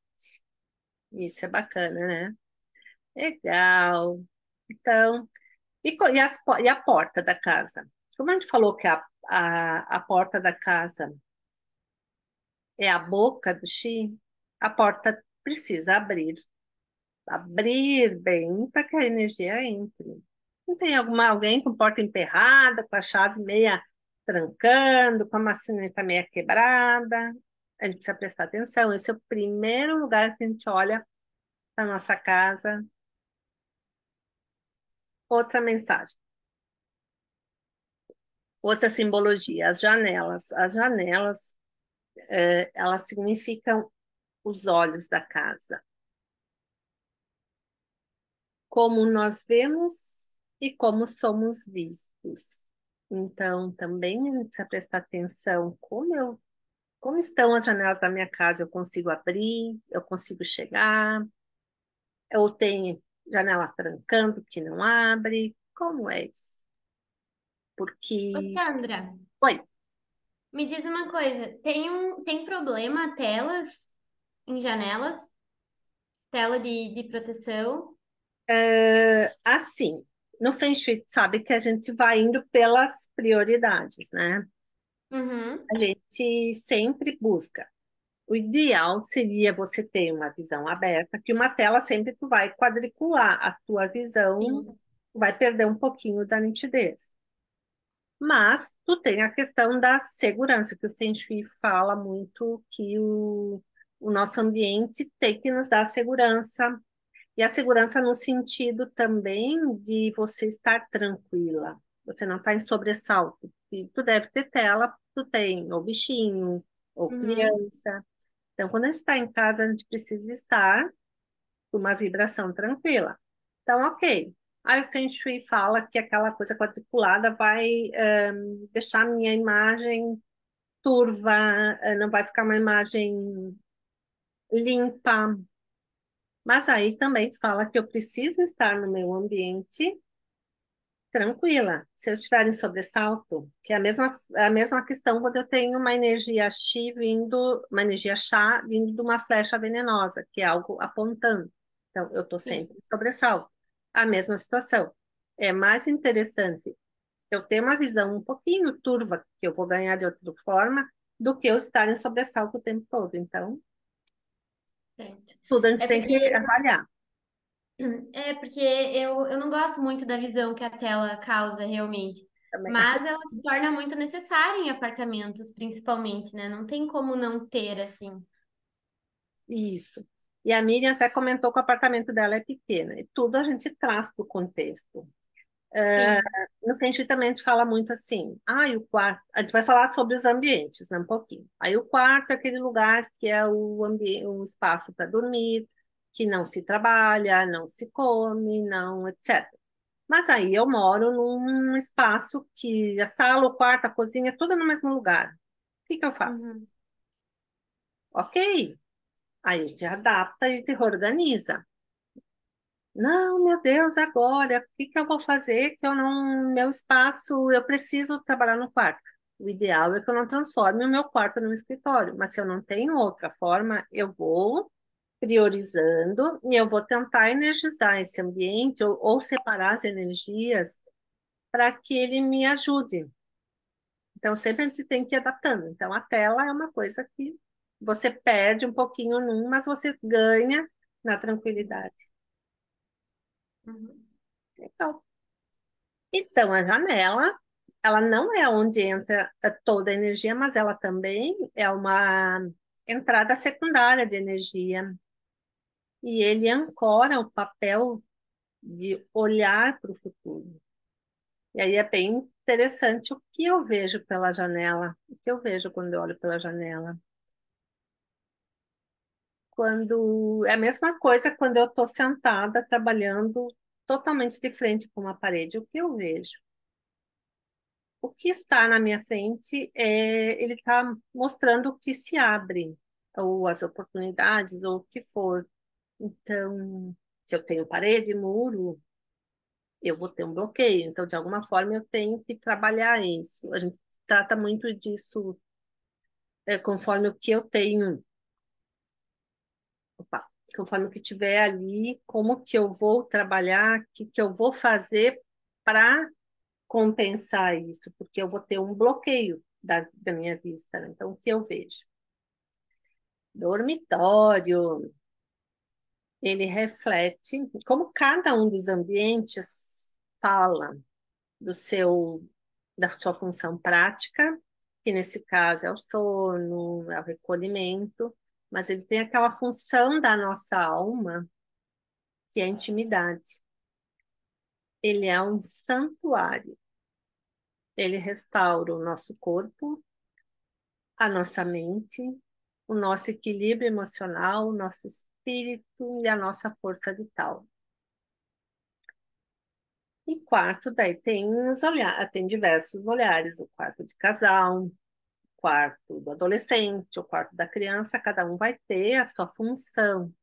Isso é bacana, né? Legal. Então, e a porta da casa? Como a gente falou que a porta da casa é a boca do Xi, a porta precisa abrir bem para que a energia entre. Não tem alguém com porta emperrada, com a chave meia trancando, com a maçaneta meia quebrada? A gente precisa prestar atenção. Esse é o primeiro lugar que a gente olha para nossa casa. Outra mensagem, outra simbologia, as janelas. As janelas, elas significam os olhos da casa. Como nós vemos e como somos vistos. Então, também a gente precisa prestar atenção como estão as janelas da minha casa. Eu consigo abrir, eu consigo chegar, ou tem janela trancando que não abre. Como é isso? Ô, Porque, Sandra, oi, me diz uma coisa, tem problema telas em janelas? Tela de proteção? assim, no Feng Shui, sabe que a gente vai indo pelas prioridades, né? Uhum, A gente sempre busca. O ideal seria você ter uma visão aberta, que uma tela sempre tu vai quadricular a tua visão, sim. vai perder um pouquinho da nitidez. Mas tu tem a questão da segurança, que o Feng Shui fala muito que o nosso ambiente tem que nos dar segurança. E a segurança no sentido também de você estar tranquila. Você não está em sobressalto. E tu deve ter tela, tu tem ou bichinho, ou Uhum, criança. Então, quando a gente está em casa, a gente precisa estar com uma vibração tranquila. Então, ok. Aí o Feng Shui fala que aquela coisa quadriculada vai deixar a minha imagem turva, não vai ficar uma imagem limpa. Mas aí também fala que eu preciso estar no meu ambiente tranquila. Se eu estiver em sobressalto, que é a mesma questão quando eu tenho uma energia Xi vindo, uma energia Xia vindo de uma flecha venenosa, que é algo apontando. Então, eu estou sim. sempre em sobressalto. A mesma situação. É mais interessante eu ter uma visão um pouquinho turva, que eu vou ganhar de outra forma, do que eu estar em sobressalto o tempo todo. Então, Certo. tudo a gente É tem porque, que avaliar. eu não gosto muito da visão que a tela causa realmente. Também. Mas ela se torna muito necessária em apartamentos, principalmente, né? Não tem como não ter, assim. Isso. E a Miriam até comentou que o apartamento dela é pequeno. E tudo a gente traz para o contexto. Sim. No Feng também a gente fala muito assim, o quarto, a gente vai falar sobre os ambientes, né, um pouquinho. Aí o quarto é aquele lugar que é o espaço para dormir, que não se trabalha, não se come, não, etc. Mas aí eu moro num espaço que a sala, o quarto, a cozinha, tudo no mesmo lugar. O que que eu faço? Uhum. Ok. Aí te adapta e te reorganiza. Não, meu Deus, agora, o que que eu vou fazer que eu não, meu espaço, eu preciso trabalhar no quarto. O ideal é que eu não transforme o meu quarto num escritório, mas se eu não tenho outra forma, eu vou priorizando e eu vou tentar energizar esse ambiente ou separar as energias para que ele me ajude. Então, sempre a gente tem que ir adaptando. Então, a tela é uma coisa que você perde um pouquinho num, mas você ganha na tranquilidade. Uhum. Legal. Então, a janela, ela não é onde entra toda a energia, mas ela também é uma entrada secundária de energia. E ele ancora o papel de olhar para o futuro. E aí é bem interessante o que eu vejo pela janela, o que eu vejo quando eu olho pela janela. Quando é a mesma coisa quando eu estou sentada trabalhando totalmente de frente com uma parede, o que eu vejo? O que está na minha frente ele está mostrando o que se abre, ou as oportunidades, ou o que for. Então, se eu tenho parede, muro, eu vou ter um bloqueio. Então, de alguma forma, eu tenho que trabalhar isso. A gente trata muito disso conforme o que eu tenho, opa, conforme o que tiver ali, como que eu vou trabalhar, o que eu vou fazer para compensar isso, porque eu vou ter um bloqueio da minha vista, né? Então, o que eu vejo? Dormitório, ele reflete como cada um dos ambientes fala do seu, da sua função prática, que nesse caso é o sono, é o recolhimento, mas ele tem aquela função da nossa alma, que é a intimidade. Ele é um santuário. Ele restaura o nosso corpo, a nossa mente, o nosso equilíbrio emocional, o nosso espírito e a nossa força vital. E quarto, daí tem os olhares, tem diversos olhares, o quarto de casal, o quarto do adolescente, o quarto da criança, cada um vai ter a sua função.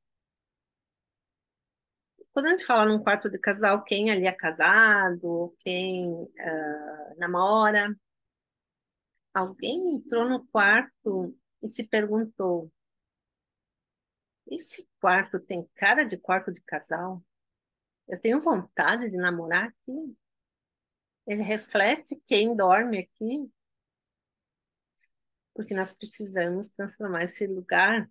Quando a gente fala num quarto de casal, quem ali é casado, quem namora, alguém entrou no quarto e se perguntou: esse quarto tem cara de quarto de casal? Eu tenho vontade de namorar aqui? Ele reflete quem dorme aqui? Porque nós precisamos transformar esse lugar,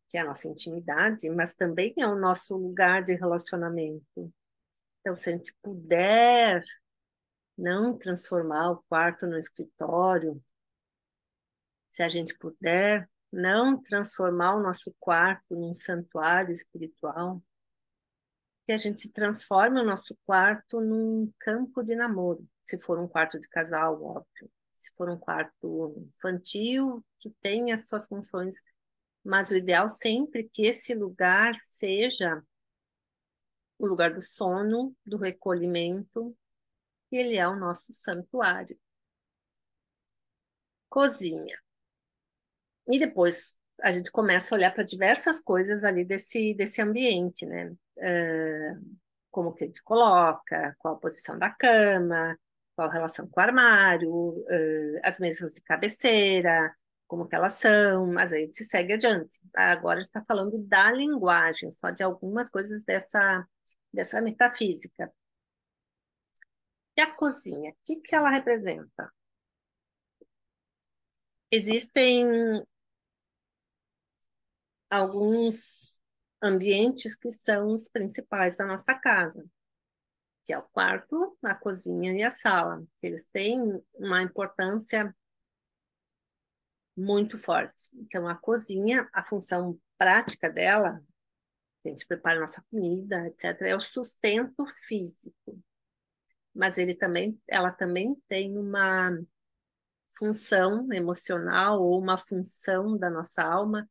que é a nossa intimidade, mas também é o nosso lugar de relacionamento. Então, se a gente puder não transformar o quarto no escritório, se a gente puder não transformar o nosso quarto num santuário espiritual, que a gente transforme o nosso quarto num campo de namoro, se for um quarto de casal, óbvio. Se for um quarto infantil, que tenha as suas funções, mas o ideal sempre é que esse lugar seja o lugar do sono, do recolhimento, e ele é o nosso santuário. Cozinha. E depois a gente começa a olhar para diversas coisas ali desse ambiente, né? Como que a gente coloca, qual a posição da cama, qual a relação com o armário, as mesas de cabeceira, como que elas são, mas aí a gente segue adiante. Agora a gente está falando da linguagem, só de algumas coisas dessa metafísica. E a cozinha, o que que ela representa? Existem alguns ambientes que são os principais da nossa casa, que é o quarto, a cozinha e a sala. Eles têm uma importância muito forte. Então, a cozinha, a função prática dela, a gente prepara nossa comida, etc., é o sustento físico. Mas ela também tem uma função emocional ou uma função da nossa alma,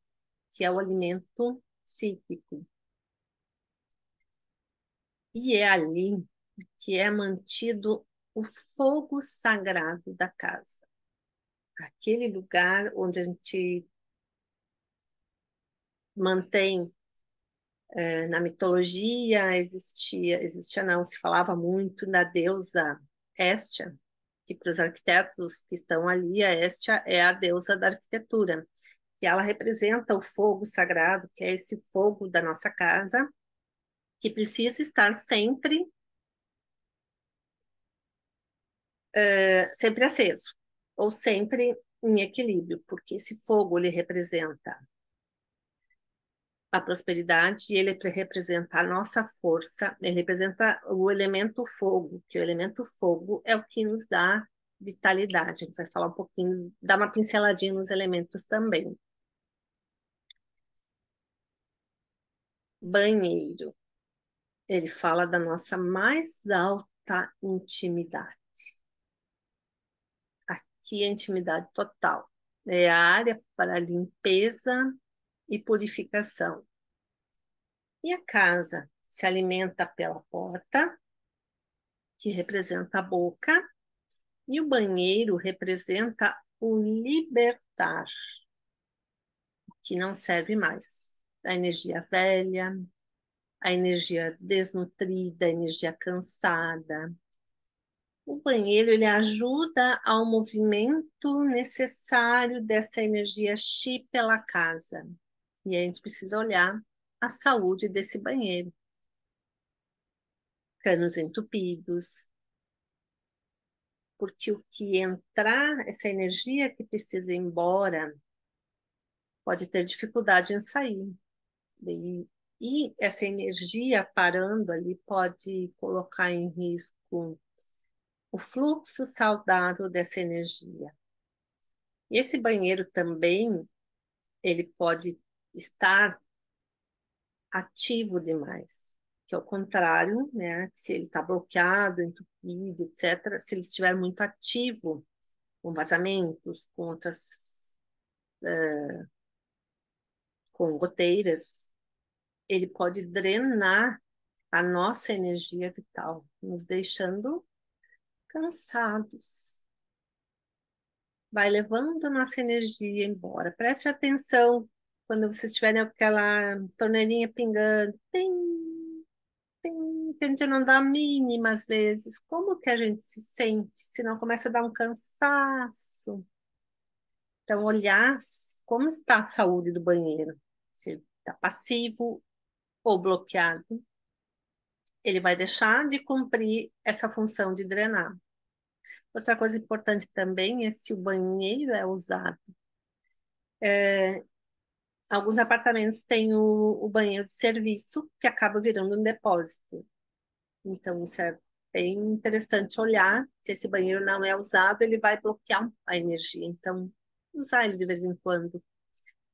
que é o alimento psíquico. E é ali que é mantido o fogo sagrado da casa. Aquele lugar onde a gente mantém, na mitologia existia não, se falava muito da deusa Hestia, que para os arquitetos que estão ali, a Hestia é a deusa da arquitetura, e ela representa o fogo sagrado, que é esse fogo da nossa casa, que precisa estar sempre aceso, ou sempre em equilíbrio, porque esse fogo ele representa a prosperidade, e ele representa a nossa força, ele representa o elemento fogo, que o elemento fogo é o que nos dá vitalidade. A gente vai falar um pouquinho, dar uma pinceladinha nos elementos também. Banheiro, ele fala da nossa mais alta intimidade. Aqui é intimidade total. É a área para limpeza e purificação. E a casa se alimenta pela porta, que representa a boca, e o banheiro representa o libertar, que não serve mais. A energia velha, a energia desnutrida, a energia cansada. O banheiro ele ajuda ao movimento necessário dessa energia chi pela casa. E a gente precisa olhar a saúde desse banheiro. Canos entupidos, porque o que entrar, essa energia que precisa ir embora, pode ter dificuldade em sair. E essa energia parando ali pode colocar em risco o fluxo saudável dessa energia. E esse banheiro também, ele pode estar ativo demais, que é o contrário, né? Se ele está bloqueado, entupido, etc., se ele estiver muito ativo, com vazamentos, com goteiras, ele pode drenar a nossa energia vital, nos deixando cansados. Vai levando a nossa energia embora. Preste atenção quando vocês tiverem aquela torneirinha pingando. Pim, pim, tente não dar a mínima às vezes. Como que a gente se sente? Se não começa a dar um cansaço. Então, olhar como está a saúde do banheiro. Se ele está passivo ou bloqueado, ele vai deixar de cumprir essa função de drenar. Outra coisa importante também é se o banheiro é usado. Alguns apartamentos têm o banheiro de serviço, que acaba virando um depósito. Então, isso é bem interessante olhar. Se esse banheiro não é usado, ele vai bloquear a energia. Então, usar ele de vez em quando,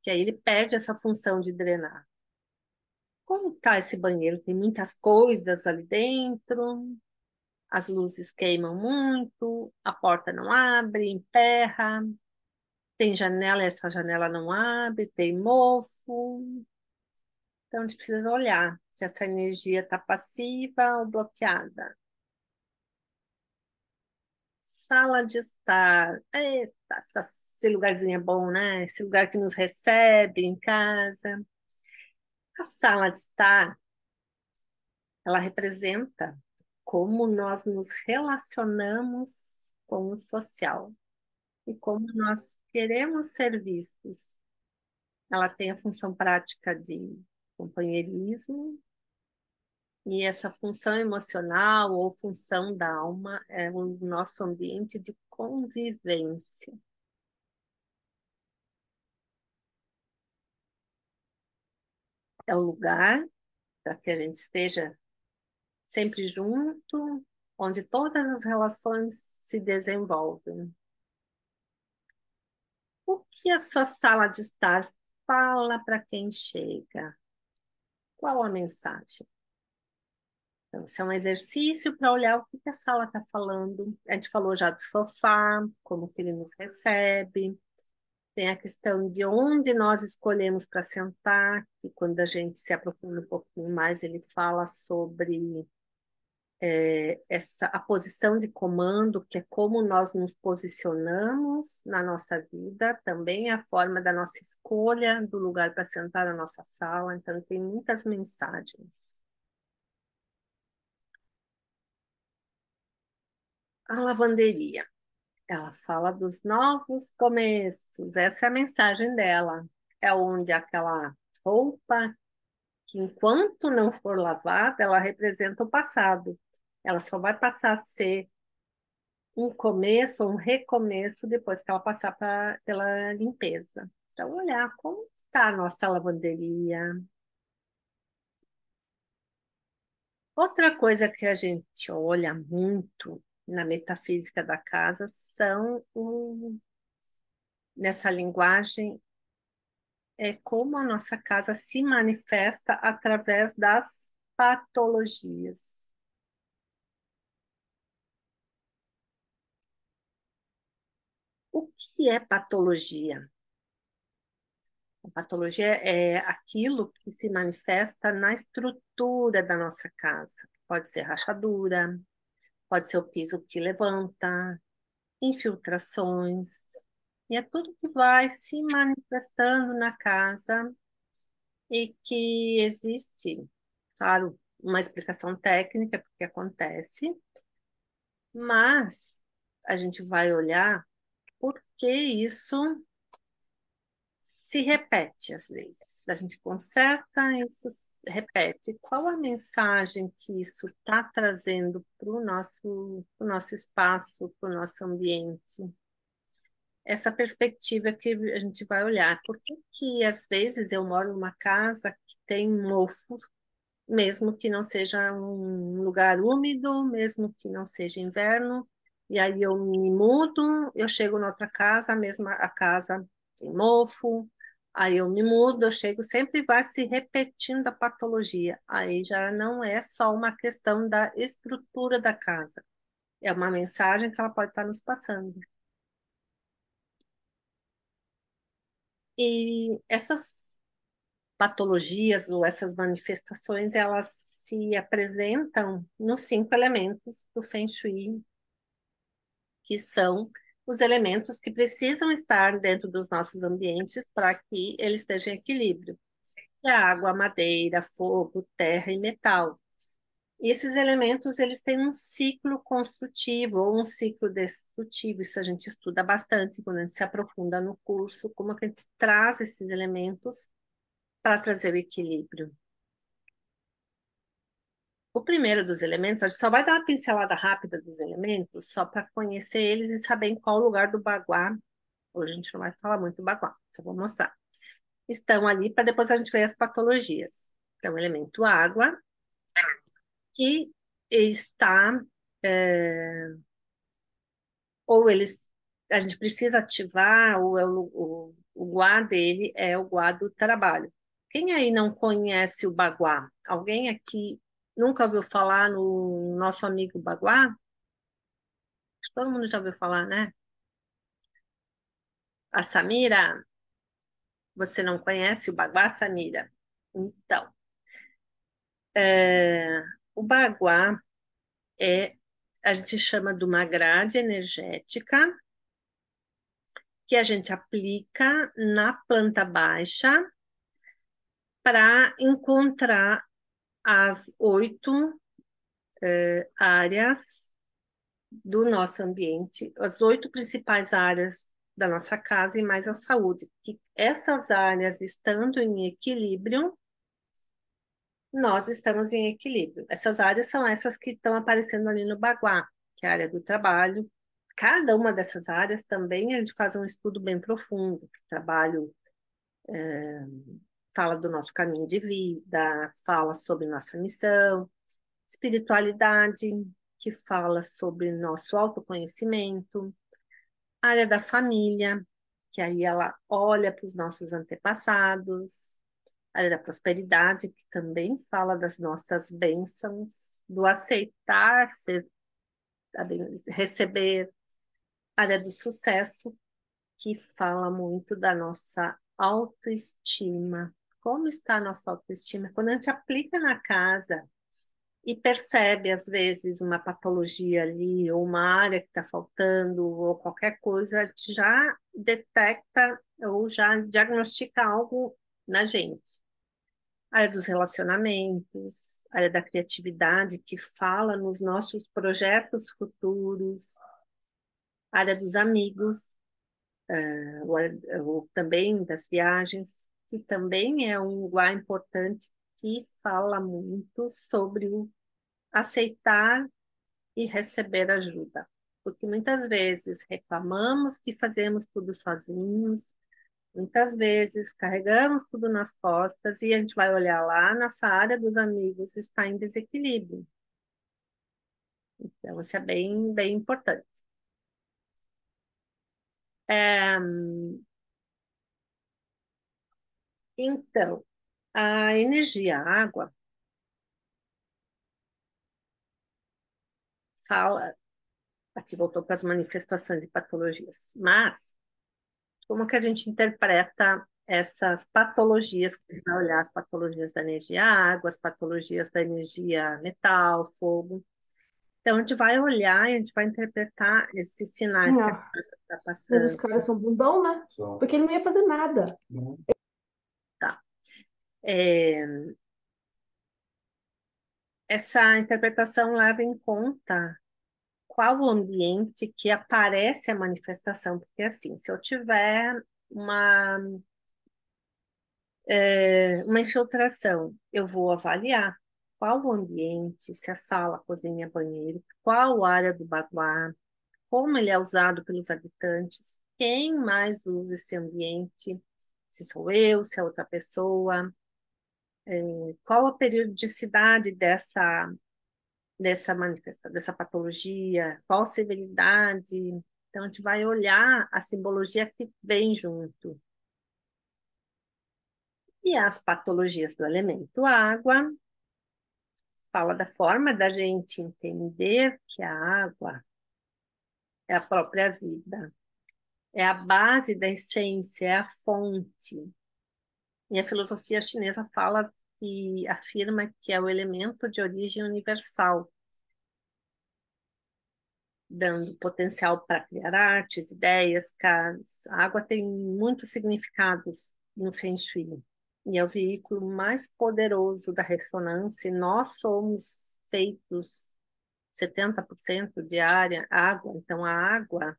que aí ele perde essa função de drenar. Como está esse banheiro? Tem muitas coisas ali dentro, as luzes queimam muito, a porta não abre, emperra, tem janela e essa janela não abre, tem mofo. Então, a gente precisa olhar se essa energia está passiva ou bloqueada. Sala de estar. Eita, esse lugarzinho é bom, né? Esse lugar que nos recebe em casa. A sala de estar, ela representa como nós nos relacionamos com o social e como nós queremos ser vistos. Ela tem a função prática de companheirismo, e essa função emocional ou função da alma é o nosso ambiente de convivência. É o lugar para que a gente esteja sempre junto, onde todas as relações se desenvolvem. O que a sua sala de estar fala para quem chega? Qual a mensagem? Então, isso é um exercício para olhar o que a sala está falando. A gente falou já do sofá, como que ele nos recebe. Tem a questão de onde nós escolhemos para sentar, que quando a gente se aprofunda um pouquinho mais, ele fala sobre a posição de comando, que é como nós nos posicionamos na nossa vida, também é a forma da nossa escolha do lugar para sentar na nossa sala. Então, tem muitas mensagens. A lavanderia, ela fala dos novos começos, essa é a mensagem dela. É onde aquela roupa que, enquanto não for lavada, ela representa o passado. Ela só vai passar a ser um começo, um recomeço, depois que ela passar pela limpeza. Então, olhar como está a nossa lavanderia. Outra coisa que a gente olha muito na metafísica da casa nessa linguagem, é como a nossa casa se manifesta através das patologias. O que é patologia? A patologia é aquilo que se manifesta na estrutura da nossa casa. Pode ser rachadura, pode ser o piso que levanta, infiltrações. E é tudo que vai se manifestando na casa e que existe, claro, uma explicação técnica porque acontece, mas a gente vai olhar por que isso se repete às vezes. A gente conserta, isso se repete. Qual a mensagem que isso está trazendo para o pro nosso espaço, para o nosso ambiente? Essa perspectiva que a gente vai olhar. Por que que às vezes eu moro numa casa que tem mofo, mesmo que não seja um lugar úmido, mesmo que não seja inverno, e aí eu me mudo, eu chego noutra casa, a casa tem mofo, aí eu me mudo, eu chego, sempre vai se repetindo a patologia. Aí já não é só uma questão da estrutura da casa, é uma mensagem que ela pode estar nos passando. E essas patologias ou essas manifestações, elas se apresentam nos 5 elementos do Feng Shui, que são os elementos que precisam estar dentro dos nossos ambientes para que eles estejam em equilíbrio. Que é água, madeira, fogo, terra e metal. E esses elementos, eles têm um ciclo construtivo ou um ciclo destrutivo. Isso a gente estuda bastante quando a gente se aprofunda no curso, como que a gente traz esses elementos para trazer o equilíbrio. O primeiro dos elementos, a gente só vai dar uma pincelada rápida dos elementos, só para conhecer eles e saber em qual lugar do baguá. Hoje a gente não vai falar muito do baguá, só vou mostrar. Estão ali para depois a gente ver as patologias. Então, o elemento água, que está, ou eles, a gente precisa ativar, ou é o guá dele é o guá do trabalho. Quem aí não conhece o baguá? Alguém aqui nunca ouviu falar no nosso amigo baguá? Acho que todo mundo já ouviu falar, né? A Samira, você não conhece o baguá, Samira? Então, o baguá é, a gente chama de uma grade energética que a gente aplica na planta baixa para encontrar as 8 áreas do nosso ambiente, as 8 principais áreas da nossa casa e mais a saúde. Que essas áreas estando em equilíbrio, nós estamos em equilíbrio. Essas áreas são essas que estão aparecendo ali no baguá, que é a área do trabalho. Cada uma dessas áreas também a gente faz um estudo bem profundo, que trabalho fala do nosso caminho de vida, fala sobre nossa missão, espiritualidade, que fala sobre nosso autoconhecimento, área da família, que aí ela olha para os nossos antepassados, área da prosperidade, que também fala das nossas bênçãos, do aceitar, receber, área do sucesso, que fala muito da nossa autoestima. Como está a nossa autoestima? Quando a gente aplica na casa e percebe, às vezes, uma patologia ali, ou uma área que está faltando, ou qualquer coisa, já detecta ou já diagnostica algo na gente. A área dos relacionamentos, a área da criatividade, que fala nos nossos projetos futuros, a área dos amigos, ou também das viagens, que também é um lugar importante que fala muito sobre o aceitar e receber ajuda. Porque muitas vezes reclamamos que fazemos tudo sozinhos, muitas vezes carregamos tudo nas costas e a gente vai olhar lá, nossa área dos amigos está em desequilíbrio. Então, isso é bem, bem importante. É, então, a energia água fala, aqui voltou para as manifestações e patologias, mas como que a gente interpreta essas patologias? Que a gente vai olhar as patologias da energia água, as patologias da energia metal, fogo. Então, a gente vai olhar e a gente vai interpretar esses sinais que a Ah, criança está mas os passando. caras são bundão, né? Porque ele não ia fazer nada. Tá? É, essa interpretação leva em conta qual o ambiente que aparece a manifestação, porque assim, se eu tiver uma, uma infiltração, eu vou avaliar qual o ambiente, se a sala, cozinha, banheiro, qual área do baguá, como ele é usado pelos habitantes, quem mais usa esse ambiente, se sou eu, se é outra pessoa, qual a periodicidade dessa patologia, qual a severidade. Então, a gente vai olhar a simbologia que vem junto. E as patologias do elemento água, fala da forma da gente entender que a água é a própria vida, é a base da essência, é a fonte. E a filosofia chinesa fala que afirma que é o elemento de origem universal, dando potencial para criar artes, ideias, casas. A água tem muitos significados no Feng Shui. E é o veículo mais poderoso da ressonância. E nós somos feitos 70% de água. Então, a água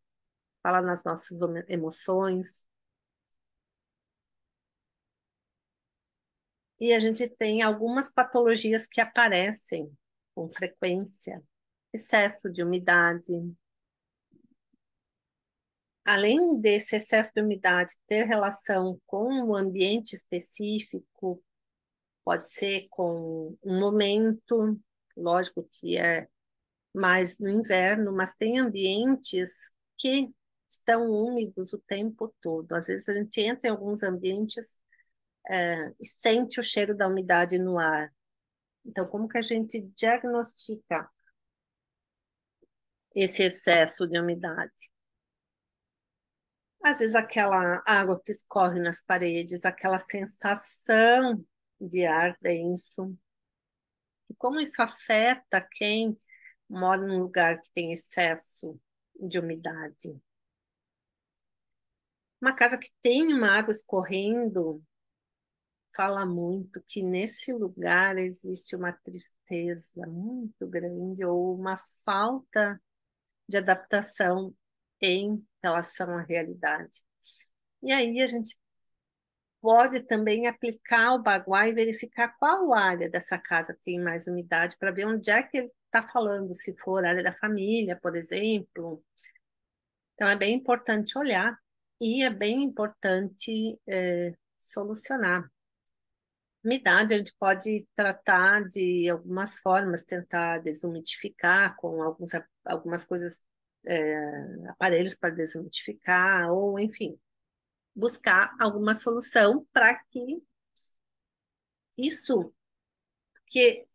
fala nas nossas emoções. E a gente tem algumas patologias que aparecem com frequência. Excesso de umidade. Além desse excesso de umidade ter relação com o ambiente específico, pode ser com um momento, lógico que é mais no inverno, mas tem ambientes que estão úmidos o tempo todo. Às vezes a gente entra em alguns ambientes e sente o cheiro da umidade no ar. Então, como que a gente diagnostica esse excesso de umidade? Às vezes aquela água que escorre nas paredes, aquela sensação de ar denso. E como isso afeta quem mora num lugar que tem excesso de umidade? Uma casa que tem uma água escorrendo fala muito que nesse lugar existe uma tristeza muito grande ou uma falta de adaptação em relação à realidade. E aí a gente pode também aplicar o baguá e verificar qual área dessa casa tem mais umidade para ver onde é que ele está falando, se for área da família, por exemplo. Então é bem importante olhar e é bem importante solucionar. Umidade a gente pode tratar de algumas formas, tentar desumidificar com algumas coisas, aparelhos para desumidificar, ou enfim, buscar alguma solução para que isso, que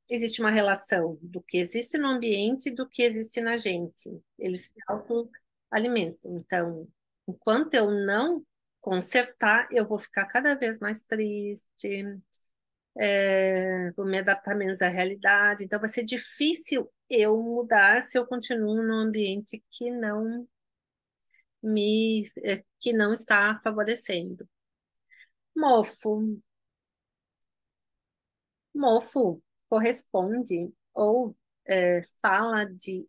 existe uma relação do que existe no ambiente e do que existe na gente. Eles se autoalimentam. Então, enquanto eu não consertar, eu vou ficar cada vez mais triste, vou me adaptar menos à realidade. Então, vai ser difícil eu mudar se eu continuo num ambiente que não está favorecendo. Mofo. Mofo corresponde ou fala de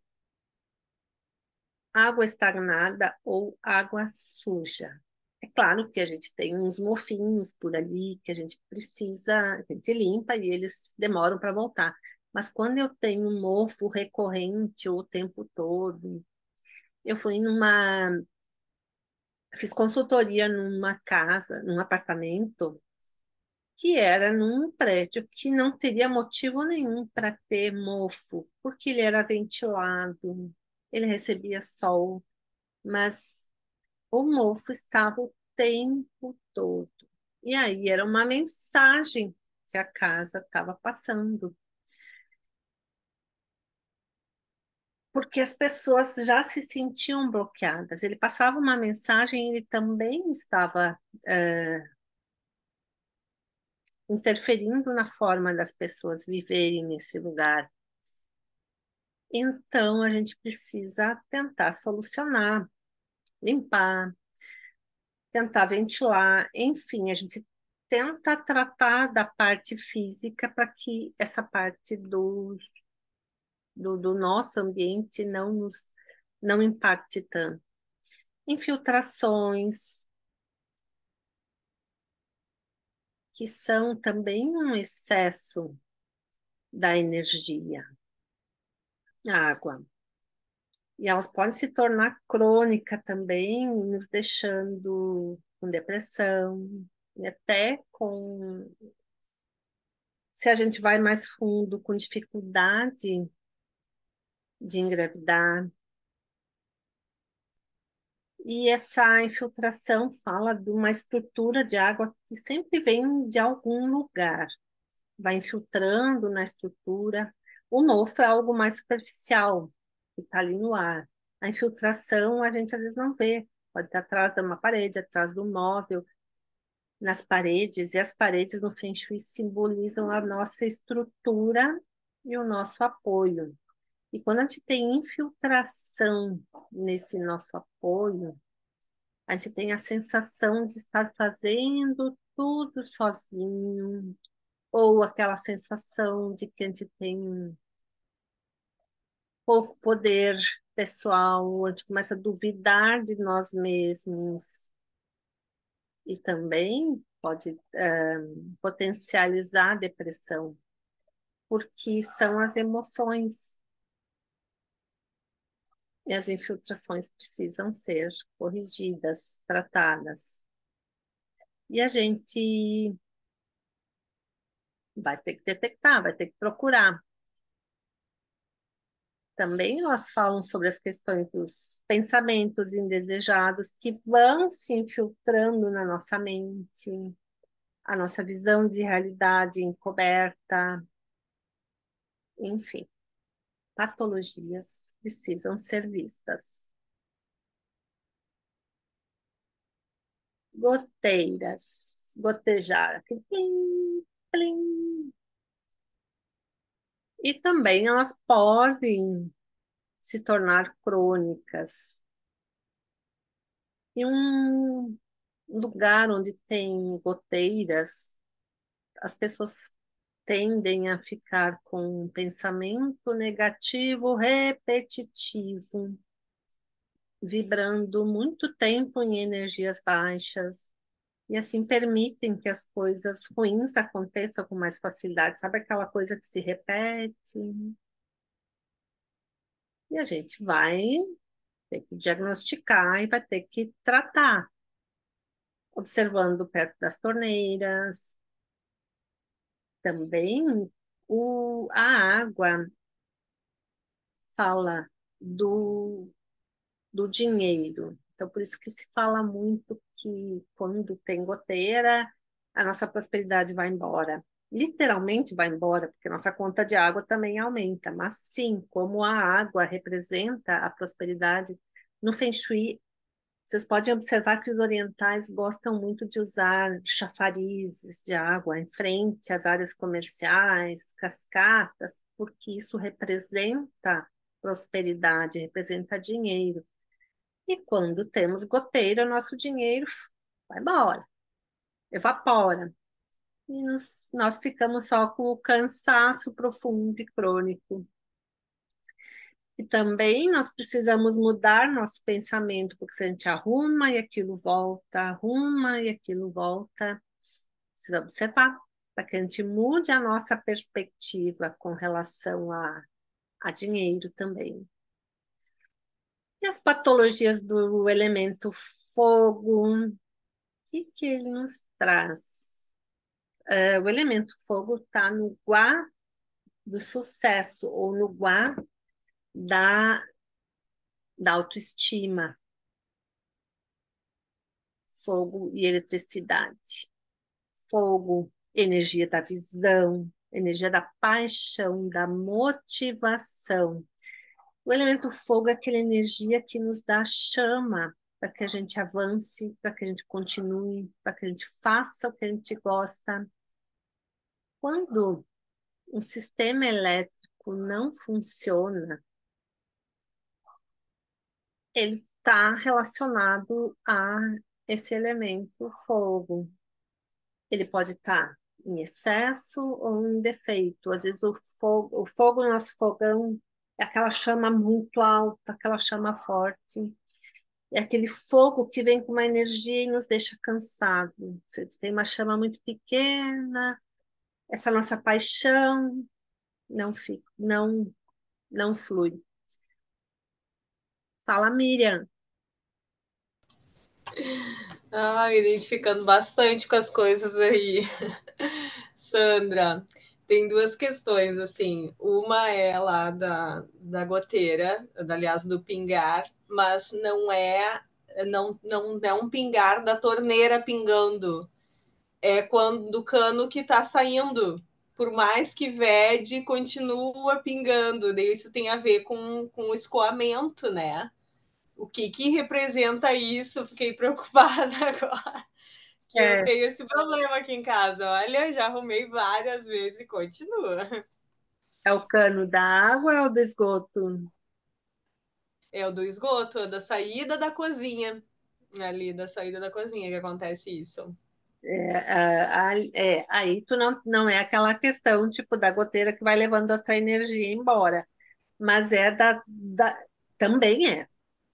água estagnada ou água suja. É claro que a gente tem uns mofinhos por ali que a gente precisa, a gente limpa e eles demoram para voltar. Mas quando eu tenho um mofo recorrente o tempo todo, eu fiz consultoria numa casa, num apartamento, que era num prédio que não teria motivo nenhum para ter mofo, porque ele era ventilado, ele recebia sol, mas o mofo estava o tempo todo. E aí era uma mensagem que a casa estava passando. Porque as pessoas já se sentiam bloqueadas. Ele passava uma mensagem, ele também estava interferindo na forma das pessoas viverem nesse lugar. Então, a gente precisa tentar solucionar, limpar, tentar ventilar, enfim, a gente tenta tratar da parte física para que essa parte do nosso ambiente não impacte tanto. Infiltrações, que são também um excesso da energia, água. E elas podem se tornar crônica também, nos deixando com depressão, e até com. Se a gente vai mais fundo, com dificuldade de engravidar. E essa infiltração fala de uma estrutura de água que sempre vem de algum lugar, vai infiltrando na estrutura. O mofo é algo mais superficial, que está ali no ar. A infiltração a gente às vezes não vê, pode estar atrás de uma parede, atrás do móvel, nas paredes, e as paredes no Feng Shui simbolizam a nossa estrutura e o nosso apoio. E quando a gente tem infiltração nesse nosso apoio, a gente tem a sensação de estar fazendo tudo sozinho, ou aquela sensação de que a gente tem pouco poder pessoal, a gente começa a duvidar de nós mesmos e também pode potencializar a depressão, porque são as emoções e as infiltrações precisam ser corrigidas, tratadas. E a gente vai ter que detectar, vai ter que procurar. Também elas falam sobre as questões dos pensamentos indesejados que vão se infiltrando na nossa mente, a nossa visão de realidade encoberta, enfim, patologias precisam ser vistas. Goteiras, gotejar, plim, plim. E também elas podem se tornar crônicas. E um lugar onde tem goteiras, as pessoas tendem a ficar com um pensamento negativo repetitivo, vibrando muito tempo em energias baixas, e assim permitem que as coisas ruins aconteçam com mais facilidade. Sabe aquela coisa que se repete? E a gente vai ter que diagnosticar e vai ter que tratar, observando perto das torneiras. Também a água fala do dinheiro. Então, por isso que se fala muito que quando tem goteira, a nossa prosperidade vai embora. Literalmente vai embora, porque a nossa conta de água também aumenta. Mas sim, como a água representa a prosperidade, no Feng Shui Vocês podem observar que os orientais gostam muito de usar chafarizes de água em frente às áreas comerciais, cascatas, porque isso representa prosperidade, representa dinheiro. E quando temos goteira, nosso dinheiro vai embora, evapora. E nós ficamos só com o cansaço profundo e crônico. E também nós precisamos mudar nosso pensamento, porque se a gente arruma e aquilo volta, precisa observar, para que a gente mude a nossa perspectiva com relação a dinheiro também. E as patologias do elemento fogo, o que ele nos traz? O elemento fogo está no guá do sucesso, ou no guá da autoestima. Fogo e eletricidade. Fogo, energia da visão, energia da paixão, da motivação. O elemento fogo é aquela energia que nos dá chama para que a gente avance, para que a gente continue, para que a gente faça o que a gente gosta. Quando um sistema elétrico não funciona, ele está relacionado a esse elemento fogo. Ele pode estar em excesso ou em defeito. Às vezes o fogo no nosso fogão é aquela chama muito alta, aquela chama forte. É aquele fogo que vem com uma energia e nos deixa cansado. Se tem uma chama muito pequena, essa nossa paixão não fica, não flui. Fala, Miriam. Me identificando bastante com as coisas aí. Sandra, tem duas questões, assim. Uma é lá da goteira, aliás, do pingar, mas não é um pingar da torneira pingando. É quando do cano que está saindo. Por mais que vede, continua pingando. Daí isso tem a ver com o escoamento, né? O que representa isso? Fiquei preocupada agora. Que eu tenho esse problema aqui em casa. Olha, já arrumei várias vezes e continua. É o cano da água ou é o do esgoto? É o do esgoto, da saída da cozinha. Ali, da saída da cozinha que acontece isso. Aí tu não é aquela questão tipo da goteira que vai levando a tua energia embora, mas também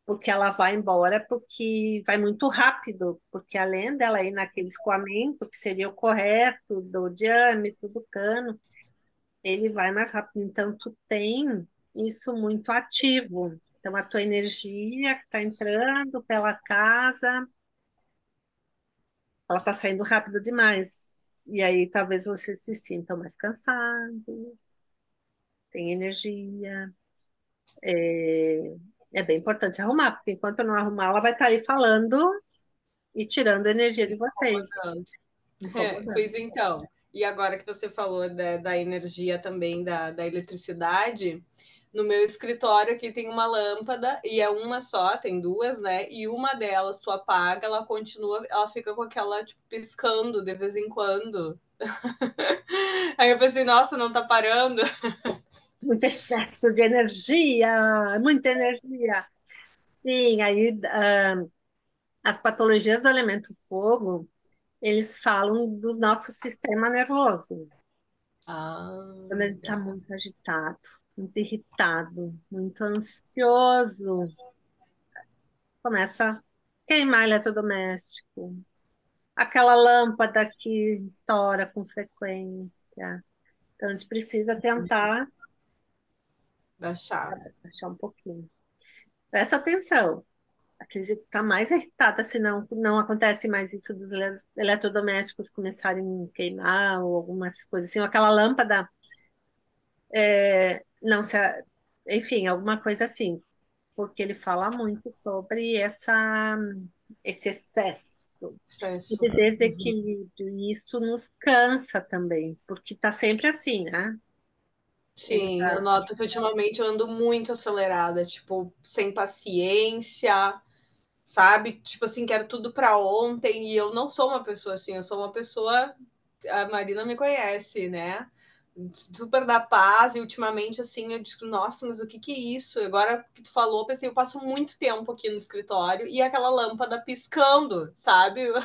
porque ela vai embora porque vai muito rápido, porque além dela ir naquele escoamento, que seria o correto do diâmetro do cano, ele vai mais rápido. Então, tu tem isso muito ativo. Então, a tua energia que está entrando pela casa, ela está saindo rápido demais. E aí, talvez você se sinta mais cansado, sem energia. É bem importante arrumar, porque enquanto não arrumar, ela vai estar aí falando e tirando a energia de vocês. Pois então. E agora que você falou da energia também, da eletricidade, no meu escritório aqui tem uma lâmpada, e é uma só, tem duas, né? E uma delas tu apaga, ela continua, ela fica com aquela, tipo, piscando de vez em quando. Aí eu pensei, nossa, não tá parando. Muito excesso de energia, muita energia. Sim, aí as patologias do elemento fogo, eles falam do nosso sistema nervoso. Quando ele está muito agitado, muito irritado, muito ansioso, começa a queimar eletrodoméstico. Aquela lâmpada que estoura com frequência. Então, a gente precisa tentar baixar um pouquinho. Presta atenção. Acredito que está mais irritada, se não acontece mais isso dos eletrodomésticos começarem a queimar ou algumas coisas assim, ou aquela lâmpada, não se, enfim, alguma coisa assim, porque ele fala muito sobre esse excesso de desequilíbrio, e isso nos cansa também, porque está sempre assim, né? Sim, eu noto que ultimamente eu ando muito acelerada, tipo, sem paciência, sabe? Tipo assim, quero tudo para ontem, e eu não sou uma pessoa assim, eu sou uma pessoa, a Marina me conhece, né? Super da paz, e ultimamente, assim, eu digo, nossa, mas o que é isso? Agora que tu falou, pensei, eu passo muito tempo aqui no escritório e aquela lâmpada piscando, sabe? Eu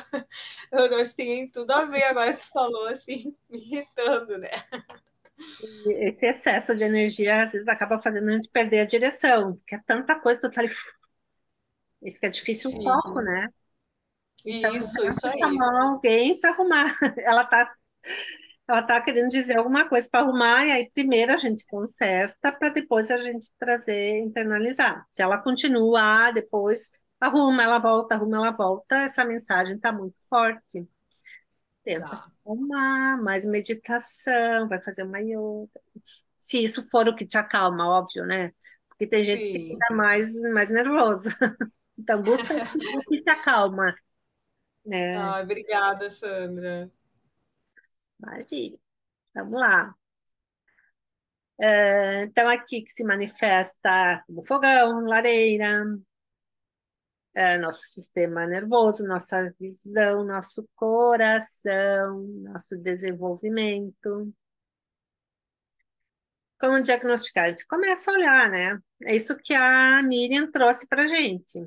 acho que tem tudo a ver agora que tu falou, assim, me irritando, né? E esse excesso de energia, às vezes, acaba fazendo a gente perder a direção, porque é tanta coisa, tu tá ali, e fica difícil o foco, Sim, né? Então, isso tenta aí. chamar alguém para arrumar. Ela tá querendo dizer alguma coisa para arrumar, e aí primeiro a gente conserta, para depois a gente trazer, internalizar. Se ela continua, depois arruma, ela volta, essa mensagem está muito forte. Tenta se Tá. acalmar, mais meditação, vai fazer uma yoga. Se isso for o que te acalma, óbvio, né? Porque tem gente que Sim. fica mais nervoso. Então, busca o que te acalma, né? Ai, obrigada, Sandra. Imagina. Vamos lá. Então, aqui que se manifesta como fogão, lareira, nosso sistema nervoso, nossa visão, nosso coração, nosso desenvolvimento. Como diagnosticar? A gente começa a olhar, né? É isso que a Miriam trouxe para a gente.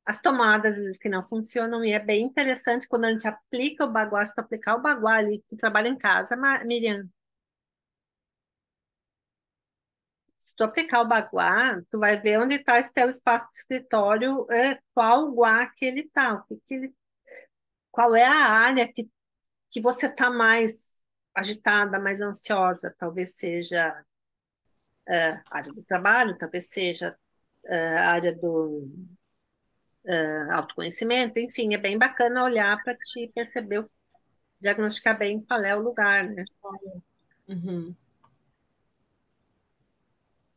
As tomadas, às vezes, que não funcionam, e é bem interessante quando a gente aplica o baguá, se tu aplicar o baguá ali, tu trabalha em casa, Miriam, se tu aplicar o baguá, tu vai ver onde está esse teu espaço do escritório, qual guá que ele está, qual é a área que você está mais agitada, mais ansiosa, talvez seja a área do trabalho, talvez seja a área do autoconhecimento, enfim, é bem bacana olhar para te perceber, diagnosticar bem qual é o lugar, né? Uhum.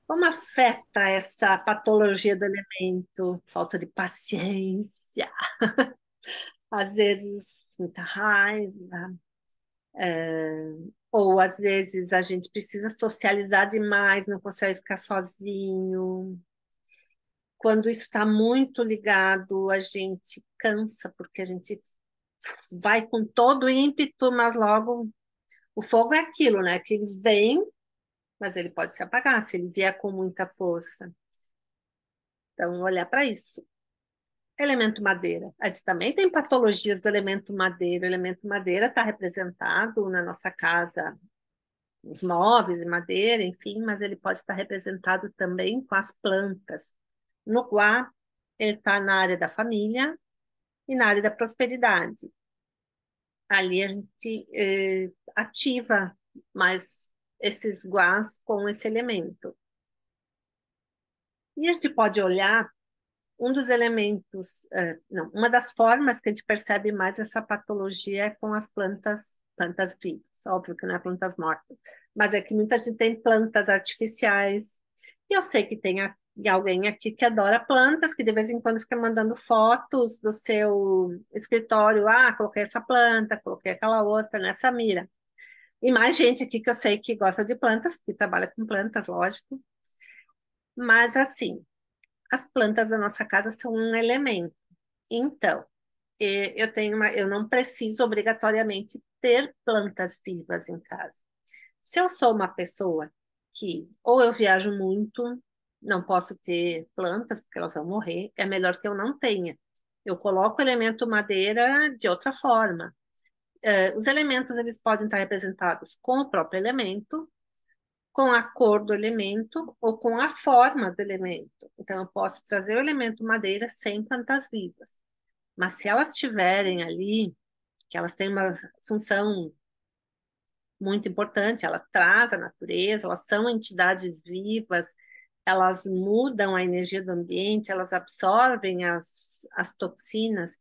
Como afeta essa patologia do elemento? Falta de paciência, às vezes muita raiva, ou às vezes a gente precisa socializar demais, não consegue ficar sozinho. Quando isso está muito ligado, a gente cansa, porque a gente vai com todo o ímpeto, mas logo o fogo é aquilo, né? Que ele vem, mas ele pode se apagar se ele vier com muita força. Então, olhar para isso. Elemento madeira. A gente também tem patologias do elemento madeira. O elemento madeira está representado na nossa casa, os móveis e madeira, enfim, mas ele pode estar representado também com as plantas. No Guá, ele está na área da família e na área da prosperidade. Ali a gente ativa mais esses guás com esse elemento. E a gente pode olhar um dos elementos, não, uma das formas que a gente percebe mais essa patologia é com as plantas vivas. Óbvio que não é plantas mortas, mas é que muita gente tem plantas artificiais. E eu sei que tem alguém aqui que adora plantas, que de vez em quando fica mandando fotos do seu escritório. Ah, coloquei essa planta, coloquei aquela outra nessa mira. E mais gente aqui que eu sei que gosta de plantas, que trabalha com plantas, lógico. Mas assim, as plantas da nossa casa são um elemento. Então, eu não preciso obrigatoriamente ter plantas vivas em casa. Se eu sou uma pessoa que ou eu viajo muito, não posso ter plantas porque elas vão morrer, é melhor que eu não tenha. Eu coloco o elemento madeira de outra forma. Os elementos eles podem estar representados com o próprio elemento, com a cor do elemento ou com a forma do elemento. Então, eu posso trazer o elemento madeira sem plantas vivas. Mas se elas estiverem ali, que elas têm uma função muito importante, ela traz a natureza, elas são entidades vivas, elas mudam a energia do ambiente, elas absorvem as toxinas,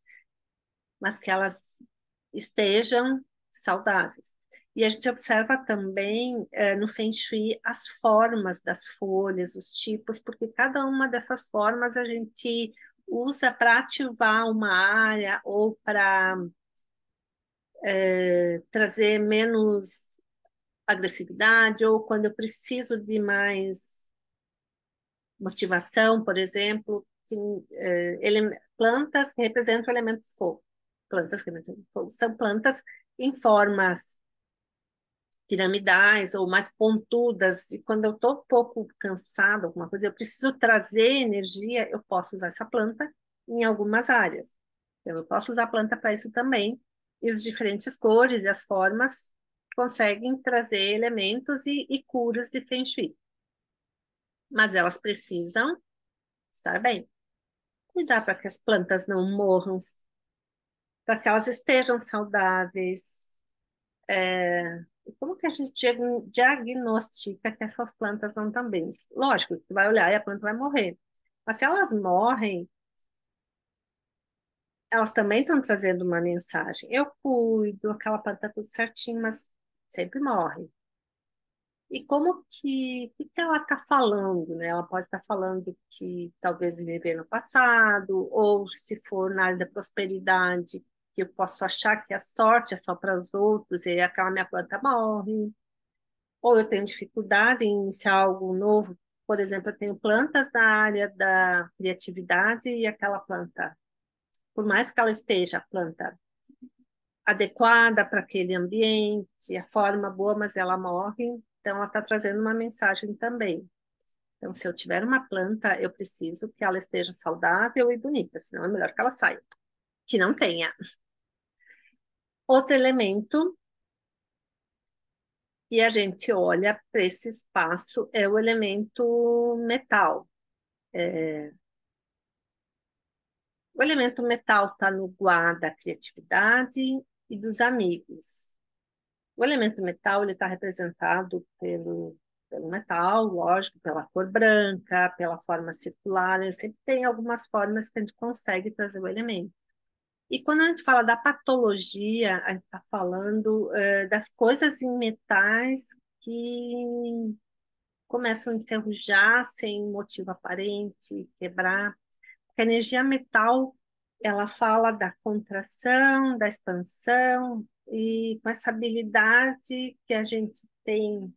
mas que elas estejam saudáveis. E a gente observa também no Feng Shui as formas das folhas, os tipos, porque cada uma dessas formas a gente usa para ativar uma área ou para trazer menos agressividade, ou quando eu preciso de mais motivação, por exemplo, que, plantas que representam o elemento fogo. Plantas que representam fogo. São plantas em formas piramidais ou mais pontudas. E quando eu estou um pouco cansada, alguma coisa, eu preciso trazer energia, eu posso usar essa planta em algumas áreas. Então, eu posso usar a planta para isso também. E as diferentes cores e as formas conseguem trazer elementos e curas de Feng Shui. Mas elas precisam estar bem. Cuidar para que as plantas não morram, para que elas estejam saudáveis. E como que a gente diagnostica que essas plantas não estão bem? Lógico, você vai olhar e a planta vai morrer. Mas se elas morrem, elas também estão trazendo uma mensagem. Eu cuido, aquela planta tá tudo certinho, mas sempre morre. E como o que ela está falando, né? Ela pode estar falando que talvez viver no passado, ou se for na área da prosperidade, que eu posso achar que a sorte é só para os outros e aquela minha planta morre. Ou eu tenho dificuldade em iniciar algo novo. Por exemplo, eu tenho plantas na área da criatividade e aquela planta, por mais que ela esteja a planta adequada para aquele ambiente, a forma boa, mas ela morre, então ela está trazendo uma mensagem também. Então, se eu tiver uma planta, eu preciso que ela esteja saudável e bonita, senão é melhor que ela saia, que não tenha. Outro elemento, e a gente olha para esse espaço, é o elemento metal. O elemento metal está no guarda da criatividade e dos amigos. O elemento metal ele está representado pelo metal, lógico, pela cor branca, pela forma circular. Ele sempre tem algumas formas que a gente consegue trazer o elemento. E quando a gente fala da patologia, a gente está falando das coisas em metais que começam a enferrujar sem motivo aparente, quebrar. A energia metal, ela fala da contração, da expansão, e com essa habilidade que a gente tem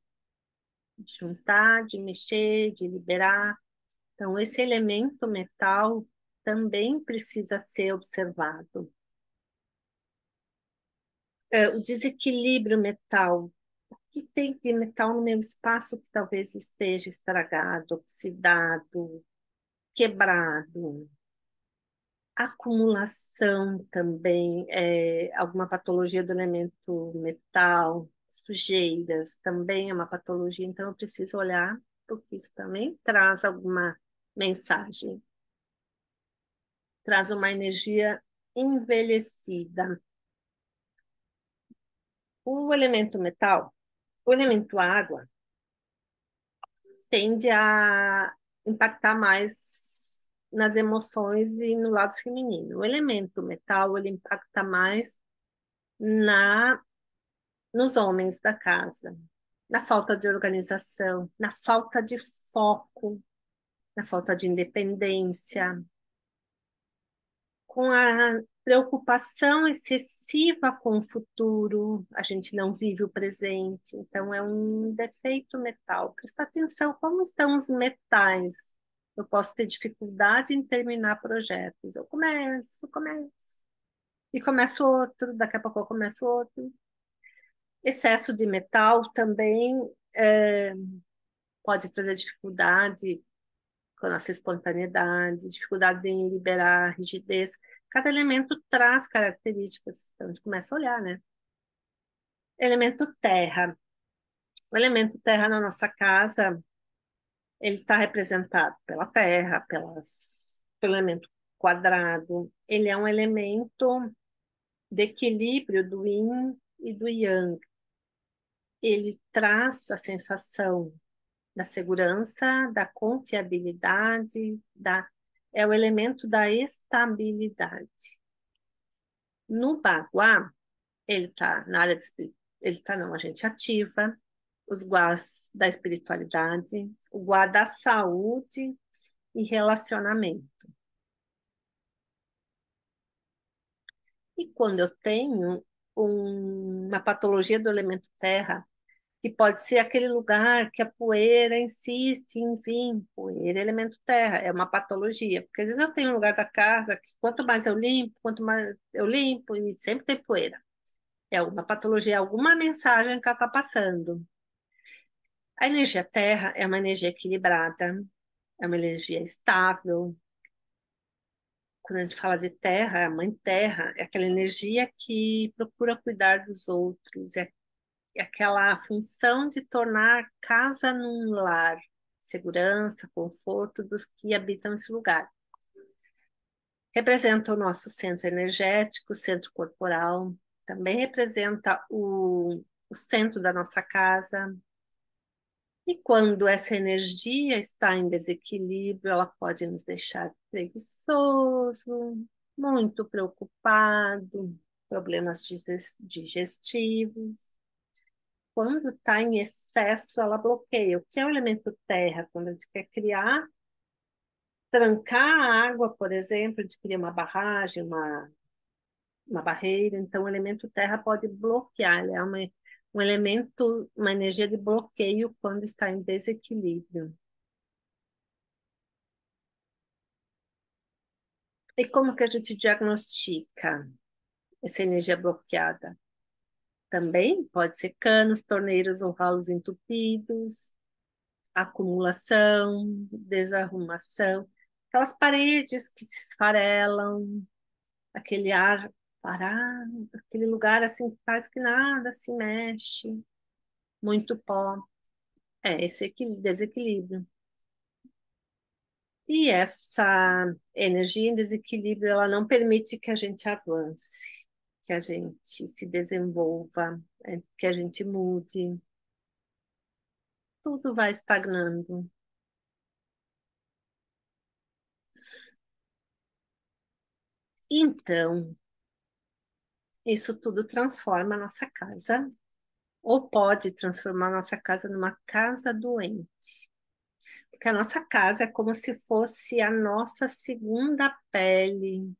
de juntar, de mexer, de liberar. Então, esse elemento metal também precisa ser observado. O desequilíbrio metal. O que tem de metal no meu espaço que talvez esteja estragado, oxidado, quebrado? Acumulação também, alguma patologia do elemento metal, sujeiras, também é uma patologia, então eu preciso olhar, porque isso também traz alguma mensagem, traz uma energia envelhecida. O elemento metal, o elemento água, tende a impactar mais nas emoções e no lado feminino. O elemento metal, ele impacta mais na nos homens da casa, na falta de organização, na falta de foco, na falta de independência, com a preocupação excessiva com o futuro, a gente não vive o presente, então é um defeito metal. Presta atenção como estão os metais. Eu posso ter dificuldade em terminar projetos. Eu começo, e começo outro, daqui a pouco eu começo outro. Excesso de metal também é, pode trazer dificuldade com a nossa espontaneidade, dificuldade em liberar rigidez. Cada elemento traz características, então a gente começa a olhar, né? Elemento terra. O elemento terra na nossa casa, ele está representado pela terra, pelo elemento quadrado. Ele é um elemento de equilíbrio do yin e do yang. Ele traz a sensação da segurança, da confiabilidade, é o elemento da estabilidade. No Baguá, ele está na área ele está não, a gente ativa os guás da espiritualidade, o guá da saúde e relacionamento. E quando eu tenho uma patologia do elemento terra, que pode ser aquele lugar que a poeira insiste em vir. Poeira é elemento terra, é uma patologia, porque às vezes eu tenho um lugar da casa que quanto mais eu limpo, quanto mais eu limpo, e sempre tem poeira. É alguma patologia, alguma mensagem que ela está passando. A energia terra é uma energia equilibrada, é uma energia estável. Quando a gente fala de terra, a mãe terra é aquela energia que procura cuidar dos outros, é aquela função de tornar casa num lar, segurança, conforto dos que habitam esse lugar. Representa o nosso centro energético, centro corporal, também representa o centro da nossa casa. E quando essa energia está em desequilíbrio, ela pode nos deixar preguiçoso, muito preocupado, problemas digestivos. Quando está em excesso, ela bloqueia. O que é o elemento terra? Quando a gente quer criar, trancar a água, por exemplo, a gente cria uma barragem, uma barreira. Então, o elemento terra pode bloquear. Ele é um elemento, uma energia de bloqueio quando está em desequilíbrio. E como que a gente diagnostica essa energia bloqueada? Também pode ser canos, torneiros ou ralos entupidos, acumulação, desarrumação, aquelas paredes que se esfarelam, aquele ar parado, aquele lugar assim que faz que nada se mexe, muito pó. É esse desequilíbrio. E essa energia em desequilíbrio, ela não permite que a gente avance, que a gente se desenvolva, que a gente mude. Tudo vai estagnando. Então, isso tudo transforma a nossa casa, ou pode transformar a nossa casa numa casa doente. Porque a nossa casa é como se fosse a nossa segunda pele,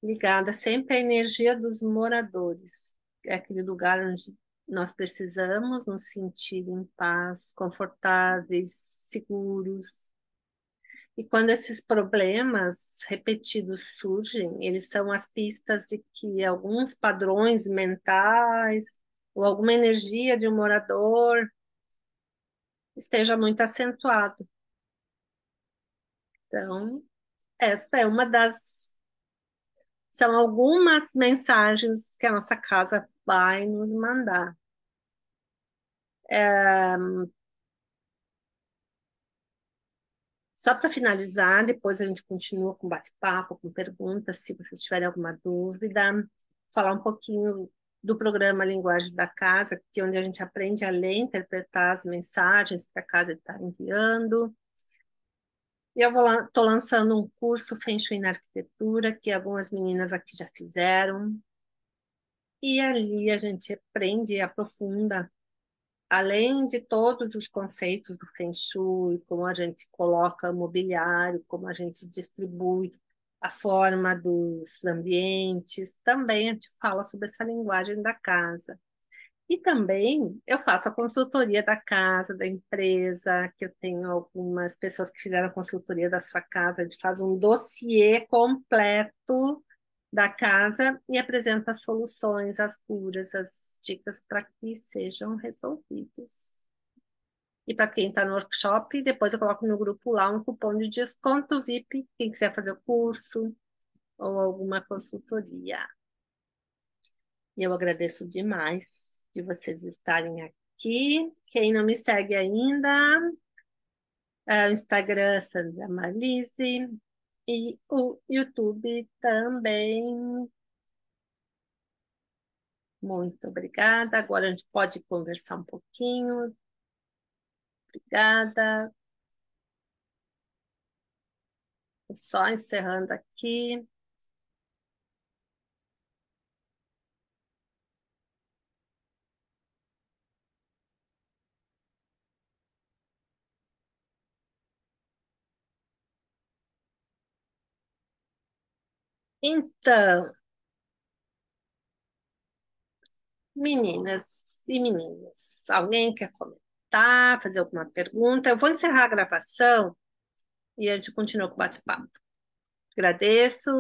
ligada sempre à energia dos moradores. É aquele lugar onde nós precisamos nos sentir em paz, confortáveis, seguros. E quando esses problemas repetidos surgem, eles são as pistas de que alguns padrões mentais ou alguma energia de um morador esteja muito acentuado. Então, esta é uma das são algumas mensagens que a nossa casa vai nos mandar. Só para finalizar, depois a gente continua com bate-papo, com perguntas, se vocês tiverem alguma dúvida, falar um pouquinho do programa Linguagem da Casa, que é onde a gente aprende a ler e interpretar as mensagens que a casa está enviando. E eu estou lançando um curso Feng Shui na Arquitetura, que algumas meninas aqui já fizeram. E ali a gente aprende e aprofunda, além de todos os conceitos do Feng Shui, como a gente coloca o mobiliário, como a gente distribui a forma dos ambientes, também a gente fala sobre essa linguagem da casa. E também eu faço a consultoria da casa, da empresa, que eu tenho algumas pessoas que fizeram a consultoria da sua casa, a gente faz um dossiê completo da casa e apresenta as soluções, as curas, as dicas para que sejam resolvidas. E para quem está no workshop, depois eu coloco no grupo lá um cupom de desconto VIP, quem quiser fazer o curso ou alguma consultoria. E eu agradeço demais de vocês estarem aqui. Quem não me segue ainda, o Instagram Sandra Marlise e o YouTube também. Muito obrigada. Agora a gente pode conversar um pouquinho. Obrigada. Tô só encerrando aqui. Então, Meninas e meninos, alguém quer comentar, fazer alguma pergunta? Eu vou encerrar a gravação e a gente continua com o bate-papo. Agradeço.